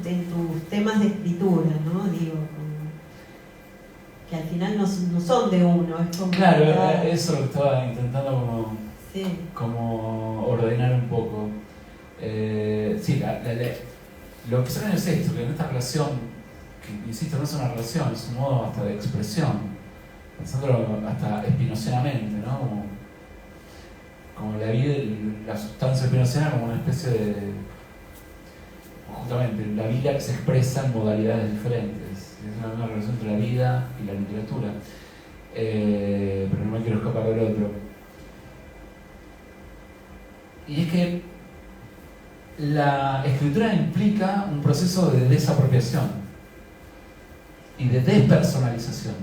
temas de escritura, ¿no? Digo, que al final no son de uno, es como... Claro, eso lo estaba intentando como ordenar un poco. Sí, lo que se ve es esto, que en esta relación, que insisto, no es una relación, es un modo hasta de expresión, pensándolo hasta espinocianamente, ¿no? Como la vida, la sustancia espinociana como una especie de... Justamente, la vida que se expresa en modalidades diferentes. Es una relación entre la vida y la literatura. Pero no me quiero escapar del otro. Y es que la escritura implica un proceso de desapropiación y de despersonalización.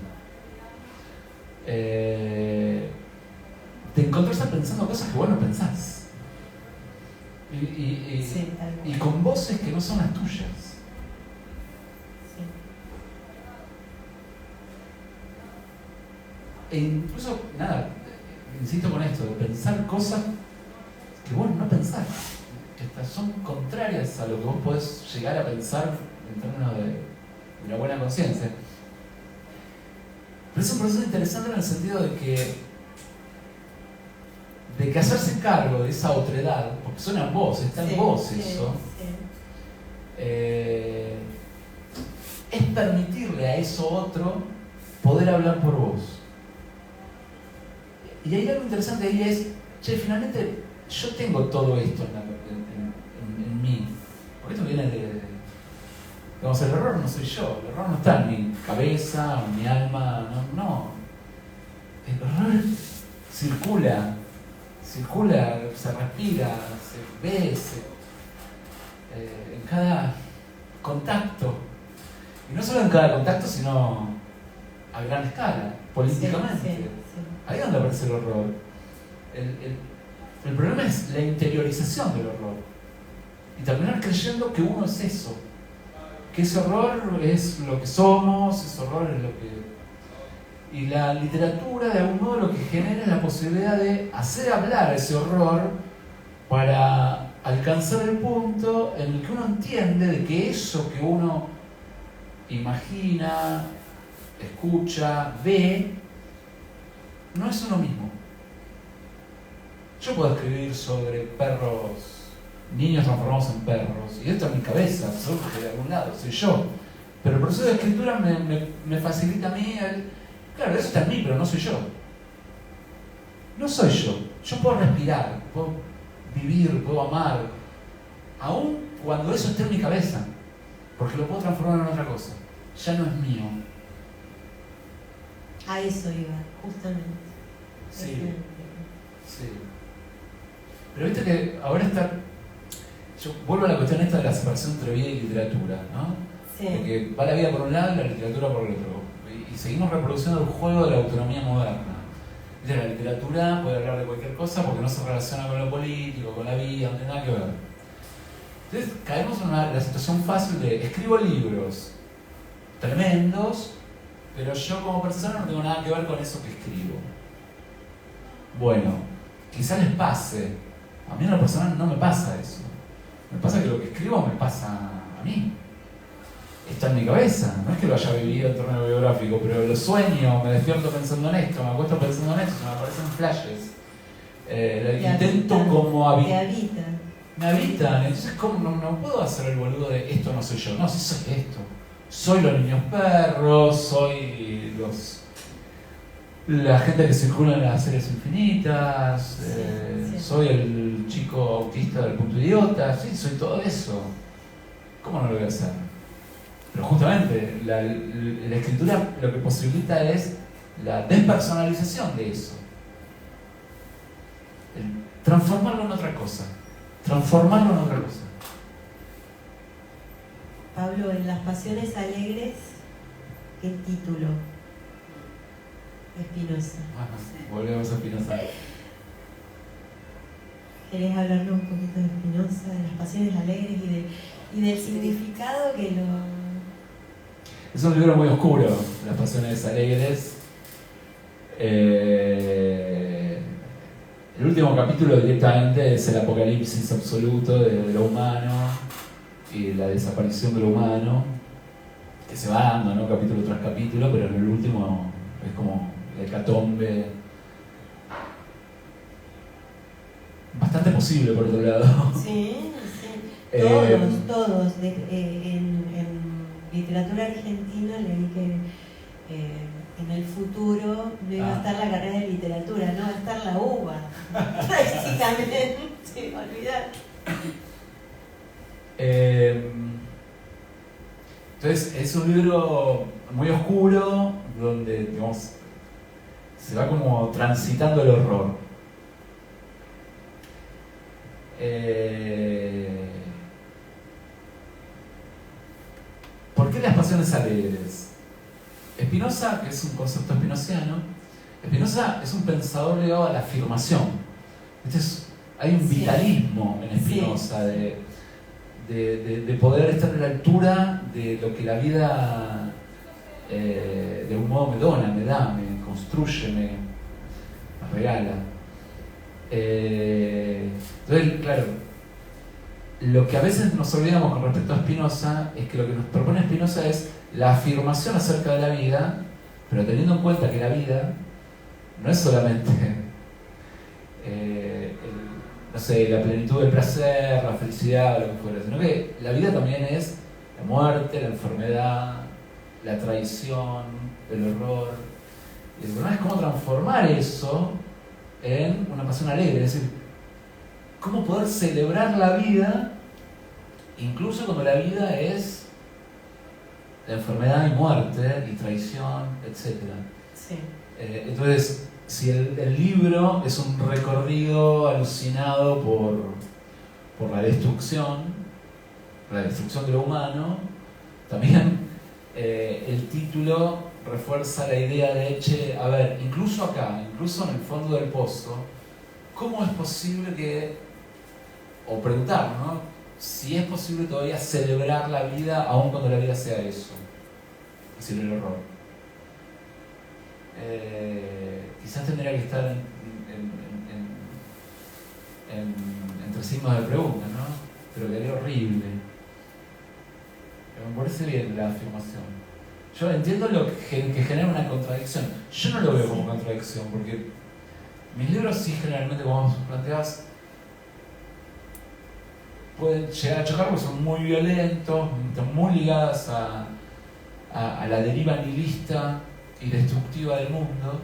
Te encontrás pensando cosas que vos no pensás. Y con voces que no son las tuyas. E incluso, insisto con esto, de pensar cosas que vos no pensás, que son contrarias a lo que vos podés llegar a pensar en términos de una buena conciencia. Pero es un proceso interesante en el sentido de que hacerse cargo de esa otredad, porque suena en vos, está en vos eso, es permitirle a eso otro poder hablar por vos. Y hay algo interesante ahí es, finalmente yo tengo todo esto en mí, porque esto viene de... Digamos, el error no soy yo, el error no está en mi cabeza, en mi alma, no. El error circula, se respira, se ve, en cada contacto. Y no solo en cada contacto, sino a gran escala, políticamente. Sí. Ahí es donde aparece el horror. El problema es la interiorización del horror. Y terminar creyendo que uno es eso. Que ese horror es lo que somos, ese horror es lo que... Y la literatura, de algún modo, lo que genera es la posibilidad de hacer hablar ese horror para alcanzar el punto en el que uno entiende de que eso que uno imagina, escucha, ve, no es uno mismo. Yo puedo escribir sobre perros, niños transformados en perros, y esto en mi cabeza, surge de algún lado, soy yo. Pero el proceso de escritura me facilita a mí claro, eso está en mí, pero no soy yo. No soy yo. Yo puedo respirar, puedo vivir, puedo amar, aun cuando eso esté en mi cabeza, porque lo puedo transformar en otra cosa. Ya no es mío. A eso iba, justamente. Sí. Pero viste que ahora está... Yo vuelvo a la cuestión esta de la separación entre vida y literatura, ¿no? Sí. De que va la vida por un lado y la literatura por el otro. Y seguimos reproduciendo el juego de la autonomía moderna. ¿Viste? La literatura puede hablar de cualquier cosa porque no se relaciona con lo político, con la vida, no tiene nada que ver. Entonces caemos en la situación fácil de escribo libros tremendos, pero yo como persona no tengo nada que ver con eso que escribo. Bueno, quizás les pase. A mí en lo personal no me pasa eso. Me pasa que lo que escribo me pasa a mí. Está en mi cabeza. No es que lo haya vivido en torneo biográfico, pero lo sueño, me despierto pensando en esto, me acuesto pensando en esto, me aparecen flashes. Intento habitan, como te habitan. Me habitan. Entonces no puedo hacer el boludo de esto no soy yo. No, sí soy esto. Soy los niños perros, soy la gente que circula en las series infinitas, soy el chico autista del punto idiota, sí, soy todo eso. ¿Cómo no lo voy a hacer? Pero justamente la escritura lo que posibilita es la despersonalización de eso. Transformarlo en otra cosa. Pablo, en Las Pasiones Alegres, ¿qué título? Spinoza. Volvemos a Spinoza. ¿Querés hablarnos un poquito de Spinoza, de Las Pasiones Alegres y del significado que lo... Es un libro muy oscuro, Las Pasiones Alegres. El último capítulo directamente es el apocalipsis absoluto de lo humano y la desaparición de lo humano, que se va dando, ¿no? Capítulo tras capítulo, pero en el último es como la hecatombe. Bastante posible, por otro lado. Sí. Todos. En literatura argentina leí que en el futuro no iba a estar la carrera de literatura, no va a estar la UBA. Prácticamente, sí, olvidar. Entonces es un libro muy oscuro donde, digamos, se va como transitando el horror. ¿Por qué las pasiones alegres? Spinoza, que es un concepto spinoziano, Spinoza es un pensador ligado a la afirmación. Hay un vitalismo en Spinoza de poder estar a la altura de lo que la vida de un modo me dona, me da, me construye, me regala. Entonces, claro, lo que a veces nos olvidamos con respecto a Spinoza es que lo que nos propone Spinoza es la afirmación acerca de la vida, pero teniendo en cuenta que la vida no es solamente la plenitud del placer, la felicidad o lo que fuera, sino que la vida también es la muerte, la enfermedad, la traición, el horror. Y el problema es cómo transformar eso en una pasión alegre, es decir, cómo poder celebrar la vida incluso cuando la vida es la enfermedad y muerte y traición, etc. Sí. Entonces, si el libro es un recorrido alucinado por la destrucción de lo humano, también el título refuerza la idea de, che, a ver, incluso acá, incluso en el fondo del pozo, ¿cómo es posible que, o preguntar, ¿no? Si es posible todavía celebrar la vida aun cuando la vida sea eso, es decir, el horror. Quizás tendría que estar entre signos de pregunta, ¿no? Pero quedaría horrible. Pero me parece bien la afirmación. Yo entiendo lo que genera una contradicción. Yo no lo veo como contradicción, porque mis libros sí generalmente, como vos planteás, pueden llegar a chocar porque son muy violentos, están muy ligadas a la deriva nihilista y destructiva del mundo.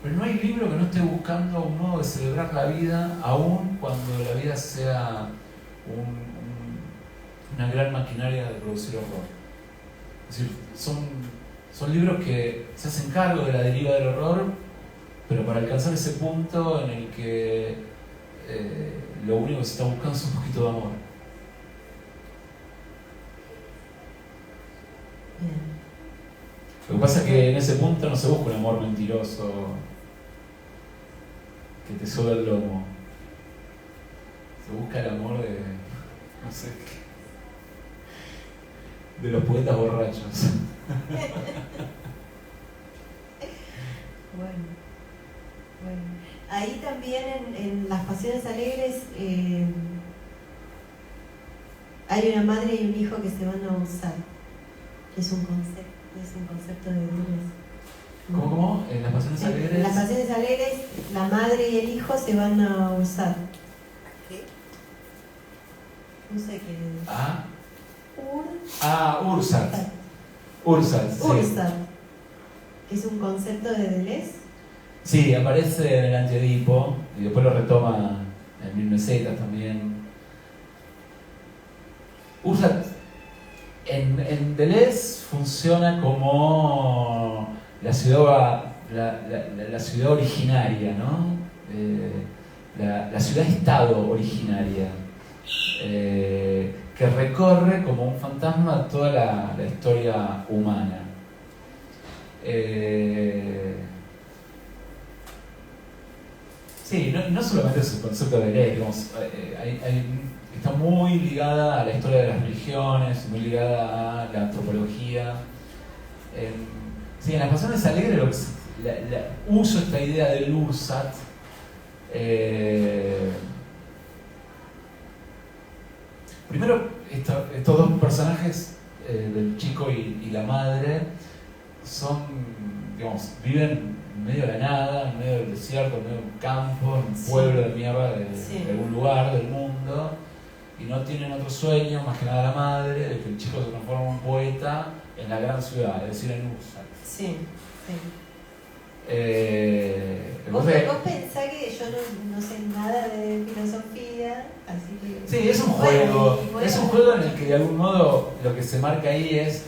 Pero no hay libro que no esté buscando un modo de celebrar la vida, aun cuando la vida sea una gran maquinaria de producir horror. Es decir, son libros que se hacen cargo de la deriva del horror, pero para alcanzar ese punto en el que lo único que se está buscando es un poquito de amor. Bien. Lo que pasa es que en ese punto no se busca un amor mentiroso que te soba el lomo. Se busca el amor de, no sé, de los poetas borrachos. Bueno. Ahí también en Las Pasiones Alegres hay una madre y un hijo que se van a usar, que es un concepto de Deleuze. ¿Cómo? ¿En Las Pasiones Alegres? En Las Pasiones Alegres, la madre y el hijo se van a usar. ¿Qué? No sé qué. Ursat. Ursat, sí. Ursat, que es un concepto de Deleuze. Sí, aparece en el Antiedipo y después lo retoma en Mil Mesetas también. Ursat en Deleuze funciona como la ciudad originaria, ¿no? La ciudad-estado originaria, que recorre como un fantasma toda la historia humana. Sí, no solamente es el concepto de ley, digamos, está muy ligada a la historia de las religiones, muy ligada a la antropología. Sí, en Las Pasiones Alegres uso esta idea del Ursat. Primero, estos dos personajes, del chico y la madre, viven en medio de la nada, en medio del desierto, en medio de un campo, en un pueblo de mierda de algún lugar del mundo, y no tienen otro sueño más que nada la madre, de que el chico se transforme en un poeta en la gran ciudad, es decir, en Ursat. Sí. Vos pensás que yo no sé nada de filosofía, así que... Sí, es un juego. Es un juego en el que de algún modo lo que se marca ahí es: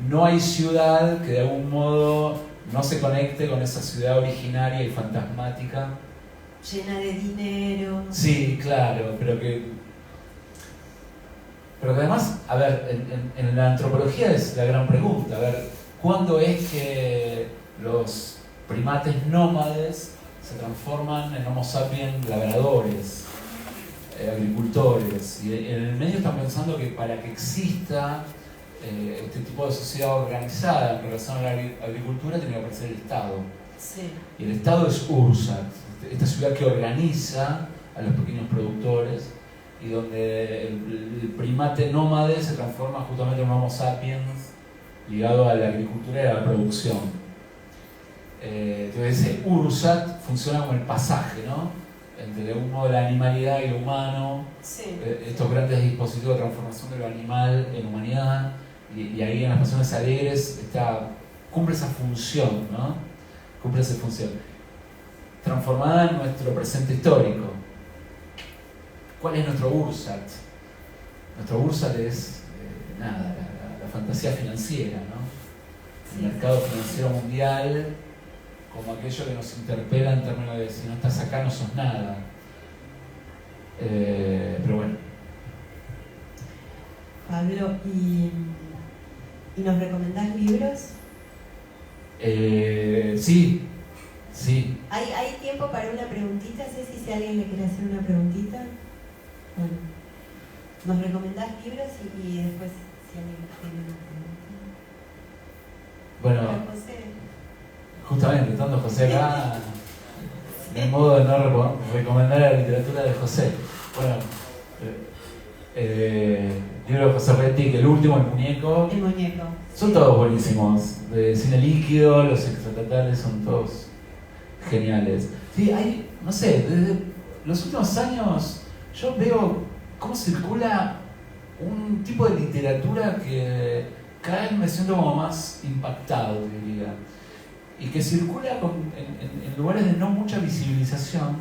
no hay ciudad que de algún modo no se conecte con esa ciudad originaria y fantasmática. Llena de dinero. Sí, claro, pero que además, a ver, en la antropología es la gran pregunta. A ver, ¿cuándo es que los primates nómades se transforman en Homo sapiens labradores, agricultores? Y en el medio están pensando que para que exista este tipo de sociedad organizada en relación a la agricultura tiene que aparecer el Estado. Sí. Y el Estado es Ursat, esta ciudad que organiza a los pequeños productores y donde el primate nómade se transforma justamente en un Homo sapiens ligado a la agricultura y a la producción. Entonces ese Ursat funciona como el pasaje, ¿no? Entre de algún modo la animalidad y lo humano, sí. Estos grandes dispositivos de transformación de lo animal en humanidad, y ahí en Las Pasiones Alegres cumple esa función, ¿no? Cumple esa función transformada en nuestro presente histórico. ¿Cuál es nuestro Ursat? Nuestro Ursat es la fantasía financiera, ¿no? El mercado financiero mundial como aquello que nos interpela en términos de si no estás acá no sos nada. Pero bueno. Pablo, ¿y nos recomendás libros? Sí. ¿Hay tiempo para una preguntita? Ceci, si alguien le quiere hacer una preguntita. Bueno, ¿nos recomendás libros y después si alguien tiene una pregunta? Bueno, José. Justamente, estando José acá, de modo de no recomendar la literatura de José. Bueno, libro de José Rettig, el último, El Muñeco. El Muñeco. Son todos buenísimos. De Cine Líquido, Los Extraterrestres, son todos geniales. Sí, hay, no sé, desde los últimos años yo veo cómo circula un tipo de literatura que cada vez me siento como más impactado, diría. Y que circula en lugares de no mucha visibilización,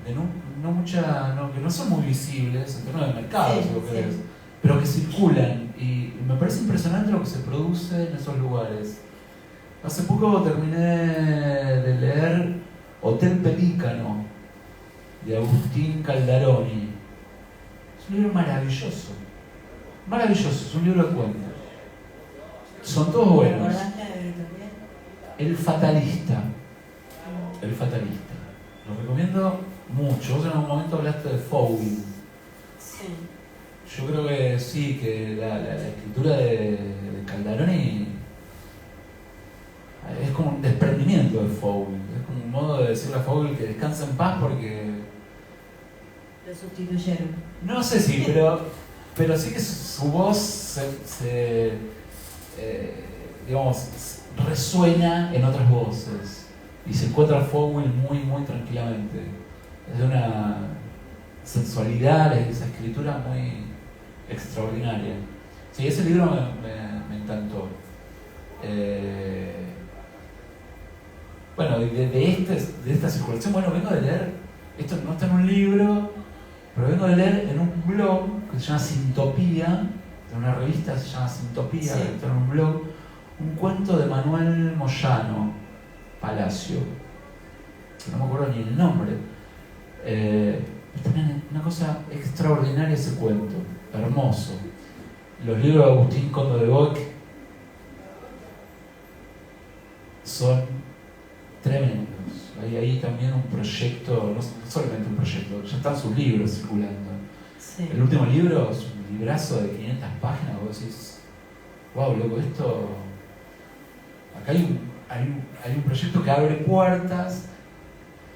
de que no son muy visibles en términos de mercado, si lo querés, pero que circulan. Y me parece impresionante lo que se produce en esos lugares. Hace poco terminé de leer Hotel Pelícano, de Agustín Caldaroni. Es un libro maravilloso. Maravilloso, es un libro de cuentos. Son todos buenos. El Fatalista. El Fatalista. Lo recomiendo mucho. Vos en algún momento hablaste de Fowling. Sí. Yo creo que sí, que la escritura de Caldaroni es como un desprendimiento de Fowling. Es como un modo de decirle a Fowling que descansa en paz porque... Lo sustituyeron. No sé si, pero sí que su voz digamos, resuena en otras voces y se encuentra Fowling muy, muy tranquilamente. Es de una sensualidad, esa escritura muy extraordinaria. Sí, ese libro me encantó. Bueno, de esta circulación, bueno, vengo de leer, esto no está en un libro, pero vengo de leer en un blog que se llama Sintopía, en una revista que se llama Sintopía, sí. Que está en un blog, un cuento de Manuel Moyano Palacio, que no me acuerdo ni el nombre. Es también una cosa extraordinaria ese cuento, hermoso. Los libros de Agustín Condo de Bock son tremendos. Hay ahí también un proyecto, no solamente un proyecto, ya están sus libros circulando. Sí. El último libro es un librazo de 500 páginas, vos decís, wow, loco, esto... Acá hay un proyecto que abre puertas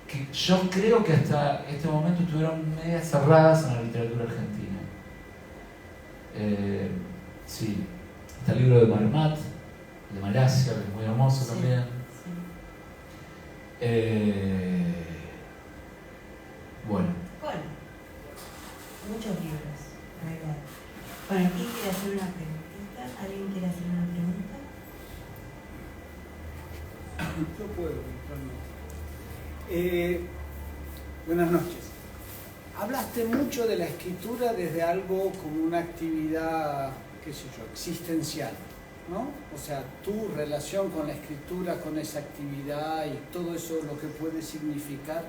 que yo creo que hasta este momento estuvieron medias cerradas en la literatura argentina. Sí, está el libro de Marmat, de Malasia, que es muy hermoso también. Sí. Bueno, muchos libros. Bueno, ¿quién quiere hacer una preguntita? ¿Alguien quiere hacer una pregunta? Yo puedo, buenas noches. Hablaste mucho de la escritura desde algo como una actividad, qué sé yo, existencial, ¿no? O sea, tu relación con la escritura, con esa actividad y todo eso lo que puede significar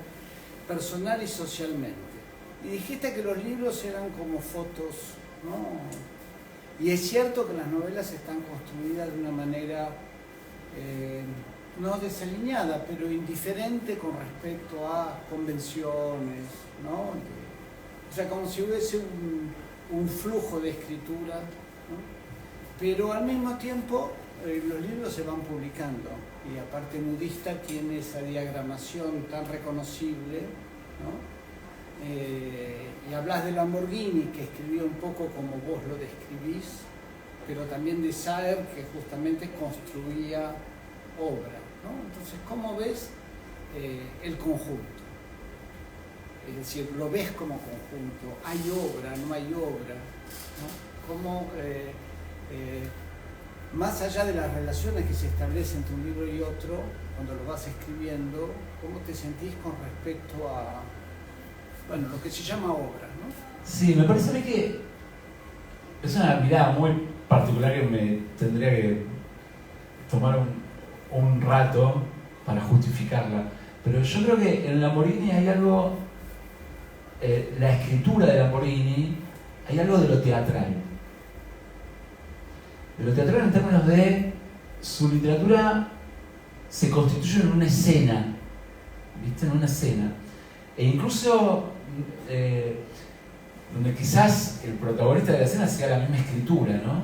personal y socialmente. Y dijiste que los libros eran como fotos, ¿no? Y es cierto que las novelas están construidas de una manera no desalineada, pero indiferente con respecto a convenciones, ¿no? O sea, como si hubiese un flujo de escritura, ¿no? Pero al mismo tiempo los libros se van publicando y aparte Nudista tiene esa diagramación tan reconocible, ¿no? Y hablas de Lamborghini, que escribió un poco como vos lo describís, pero también de Saer, que justamente construía obra, ¿no? Entonces, ¿cómo ves el conjunto? Es decir, ¿lo ves como conjunto? ¿Hay obra? ¿No hay obra? ¿No? ¿Cómo, más allá de las relaciones que se establecen entre un libro y otro, cuando lo vas escribiendo, cómo te sentís con respecto a, bueno, lo que se llama obra, ¿no? Sí, me parece a mí que es una mirada muy particular que me tendría que tomar un rato para justificarla. Pero yo creo que en Lamborghini hay algo, la escritura de Lamborghini, hay algo de lo teatral. De lo teatral en términos de su literatura se constituye en una escena, ¿viste? En una escena. E incluso donde quizás el protagonista de la escena sea la misma escritura, ¿no?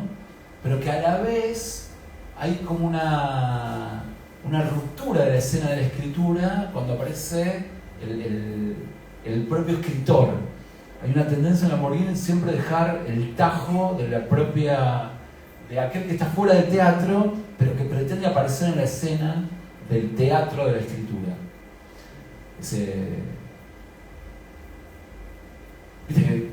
Pero que a la vez hay como una ruptura de la escena de la escritura cuando aparece el propio escritor. Hay una tendencia en Lamborghini siempre dejar el tajo de la propia, de aquel que está fuera del teatro, pero que pretende aparecer en la escena del teatro de la escritura. Viste que,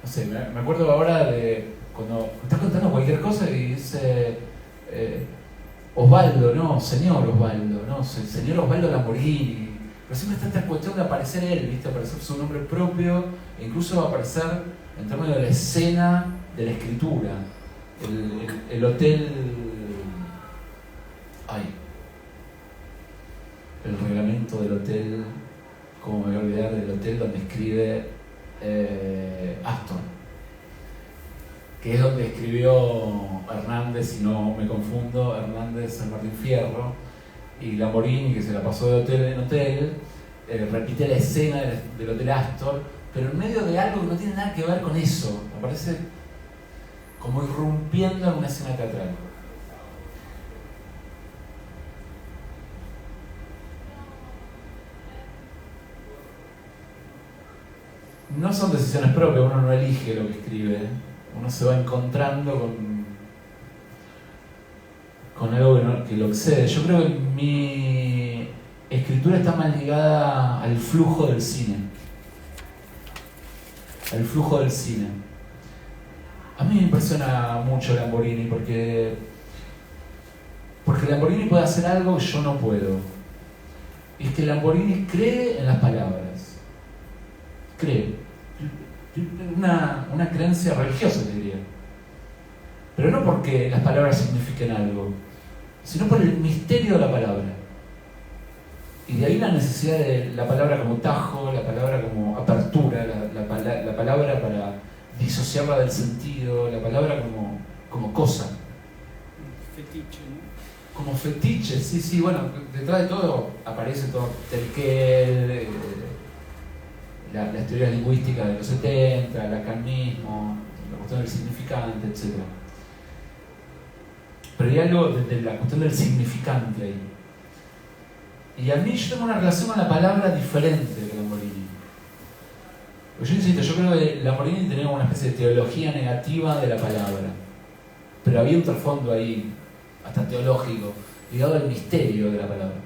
no sé, me acuerdo ahora de cuando estás contando cualquier cosa y dice Osvaldo, no, señor Osvaldo, no, señor Osvaldo Lamborghini. Pero siempre está esta cuestión de aparecer él, ¿viste? Aparecer su nombre propio, e incluso aparecer en términos de la escena de la escritura. El hotel. El reglamento del hotel, como me voy a olvidar del hotel donde escribe Astor, que es donde escribió Hernández, si no me confundo, Hernández San Martín Fierro, y Lamborghini, que se la pasó de hotel en hotel, repite la escena del hotel Astor, pero en medio de algo que no tiene nada que ver con eso, aparece como irrumpiendo en una escena teatral. No son decisiones propias, uno no elige lo que escribe, uno se va encontrando con algo que lo excede. Yo creo que mi escritura está más ligada al flujo del cine. Al flujo del cine. A mí me impresiona mucho Lamborghini porque Lamborghini puede hacer algo que yo no puedo. Y es que Lamborghini cree en las palabras. Cree. Una creencia religiosa, diría. Pero no porque las palabras signifiquen algo, sino por el misterio de la palabra. Y de ahí la necesidad de la palabra como tajo, la palabra como apertura, la palabra para disociarla del sentido, la palabra como cosa. Fetiche, ¿no? Como fetiche, sí, bueno, detrás de todo aparece todo Telquel, las teorías lingüísticas de los 70, el lacanismo, la cuestión del significante, etc. Pero hay algo de la cuestión del significante ahí. Y a mí yo tengo una relación con la palabra diferente que Lamborghini. Yo insisto, yo creo que Lamborghini tenía una especie de teología negativa de la palabra. Pero había un trasfondo ahí, hasta teológico, ligado al misterio de la palabra.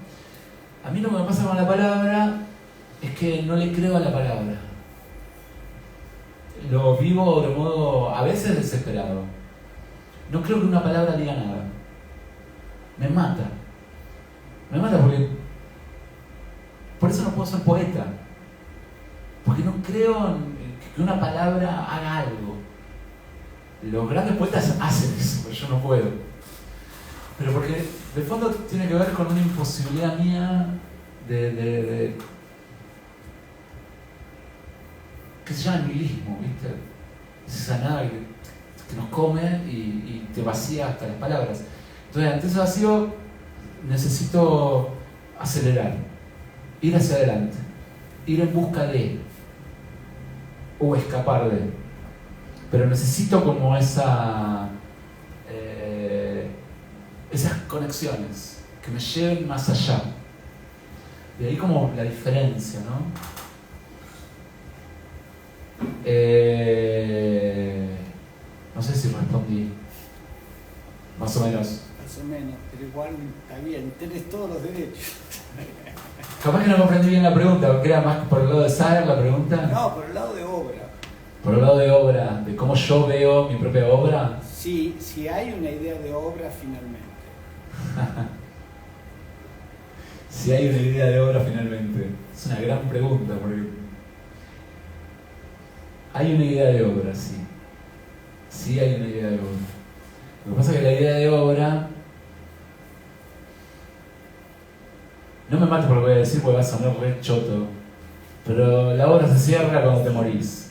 A mí lo que me pasa con la palabra es que no le creo a la palabra. Lo vivo de modo a veces desesperado. No creo que una palabra diga nada. Me mata. Me mata porque por eso no puedo ser poeta. Porque no creo que una palabra haga algo. Los grandes poetas hacen eso, pero yo no puedo. Pero porque de fondo tiene que ver con una imposibilidad mía de que se llama nihilismo, ¿viste? Es esa nada que nos come y te vacía hasta las palabras. Entonces, ante ese vacío necesito acelerar, ir hacia adelante, ir en busca de o escapar de. Pero necesito como esas conexiones que me lleven más allá. De ahí como la diferencia, ¿no? No sé si respondí. Más o menos. Más o menos, pero igual está bien, tenés todos los derechos. Capaz que no comprendí bien la pregunta, porque era más por el lado de Saer la pregunta. No, por el lado de obra. Por el lado de obra, de cómo yo veo mi propia obra. Sí, si hay una idea de obra finalmente. Si hay una idea de obra finalmente. Es una gran pregunta, porque hay una idea de obra, sí. Sí hay una idea de obra. Lo que pasa es que la idea de obra no me mates por lo que voy a decir porque va a sonar re choto, pero la obra se cierra cuando te morís.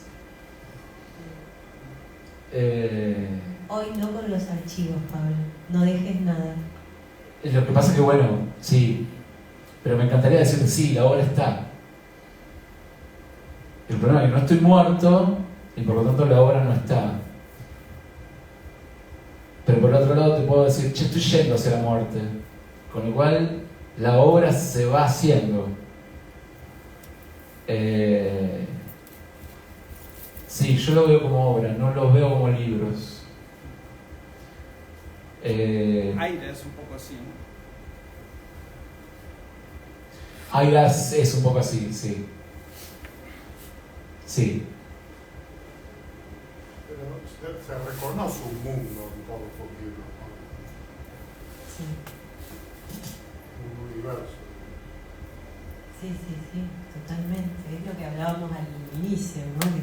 Hoy no con los archivos, Pablo, no dejes nada. Lo que pasa es que, bueno, sí, pero me encantaría decir sí, la obra está. El problema es que no estoy muerto y por lo tanto la obra no está. Pero por otro lado te puedo decir, che, estoy yendo hacia la muerte. Con lo cual la obra se va haciendo. Sí, yo lo veo como obra, no lo veo como libros. Aira es un poco así, ¿no? Aira es un poco así, sí. Sí. Pero se reconoce un mundo en todos los libros, ¿no? Sí. Un universo. Sí, totalmente. Es lo que hablábamos al inicio, ¿no? Que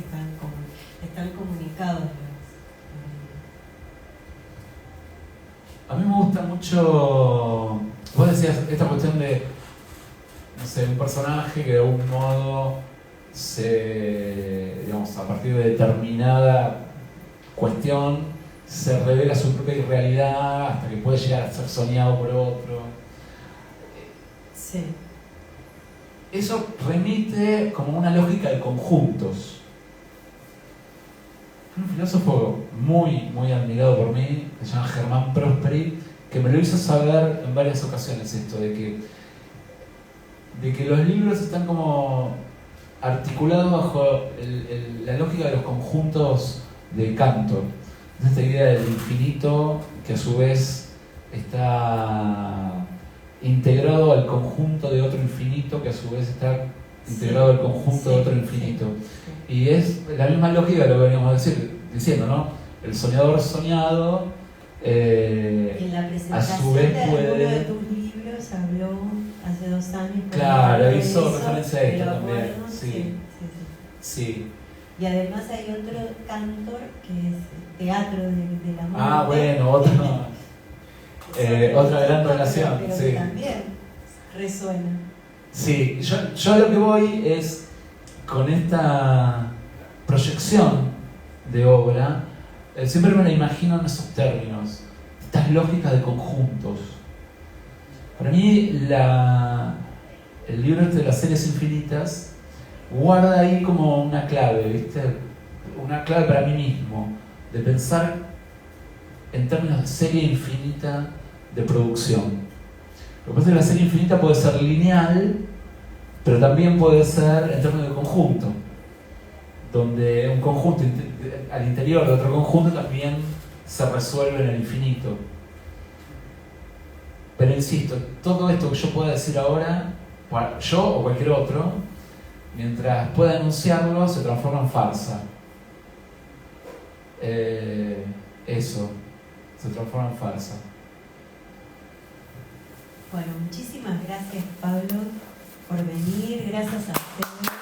están comunicados A mí me gusta mucho, vos decías, esta cuestión de, no sé, un personaje que de algún modo digamos, a partir de determinada cuestión se revela su propia irrealidad hasta que puede llegar a ser soñado por otro. Sí. Eso remite como una lógica de conjuntos. Un filósofo muy, muy admirado por mí, que se llama Germán Prosperi, que me lo hizo saber en varias ocasiones esto, de que los libros están como articulados bajo la lógica de los conjuntos de Cantor. Esta idea del infinito que a su vez está integrado al conjunto de otro infinito que a su vez está integrado al conjunto de otro infinito. Y es la misma lógica de lo que veníamos diciendo, ¿no? El soñador soñado en la presentación a su vez de puede... alguno de tus libros habló hace 2 años. Claro, hizo referencia a esto también. Acuerdo, sí. Y además hay otro Cantor que es Teatro de la Muerte. Ah, bueno, otra gran relación. Pero sí. que también resuena. Sí, yo a lo que voy es con esta proyección de obra, siempre me la imagino en esos términos, estas lógicas de conjuntos. Para mí el libro de las series infinitas guarda ahí como una clave, ¿viste? Una clave para mí mismo, de pensar en términos de serie infinita de producción. Lo que pasa es que la serie infinita puede ser lineal, pero también puede ser en términos de conjunto, donde un conjunto al interior de otro conjunto también se resuelve en el infinito. Pero insisto, todo esto que yo pueda decir ahora, yo o cualquier otro, mientras pueda anunciarlo, se transforma en farsa. Eso, se transforma en farsa. Bueno, muchísimas gracias, Pablo, por venir. Gracias a ustedes.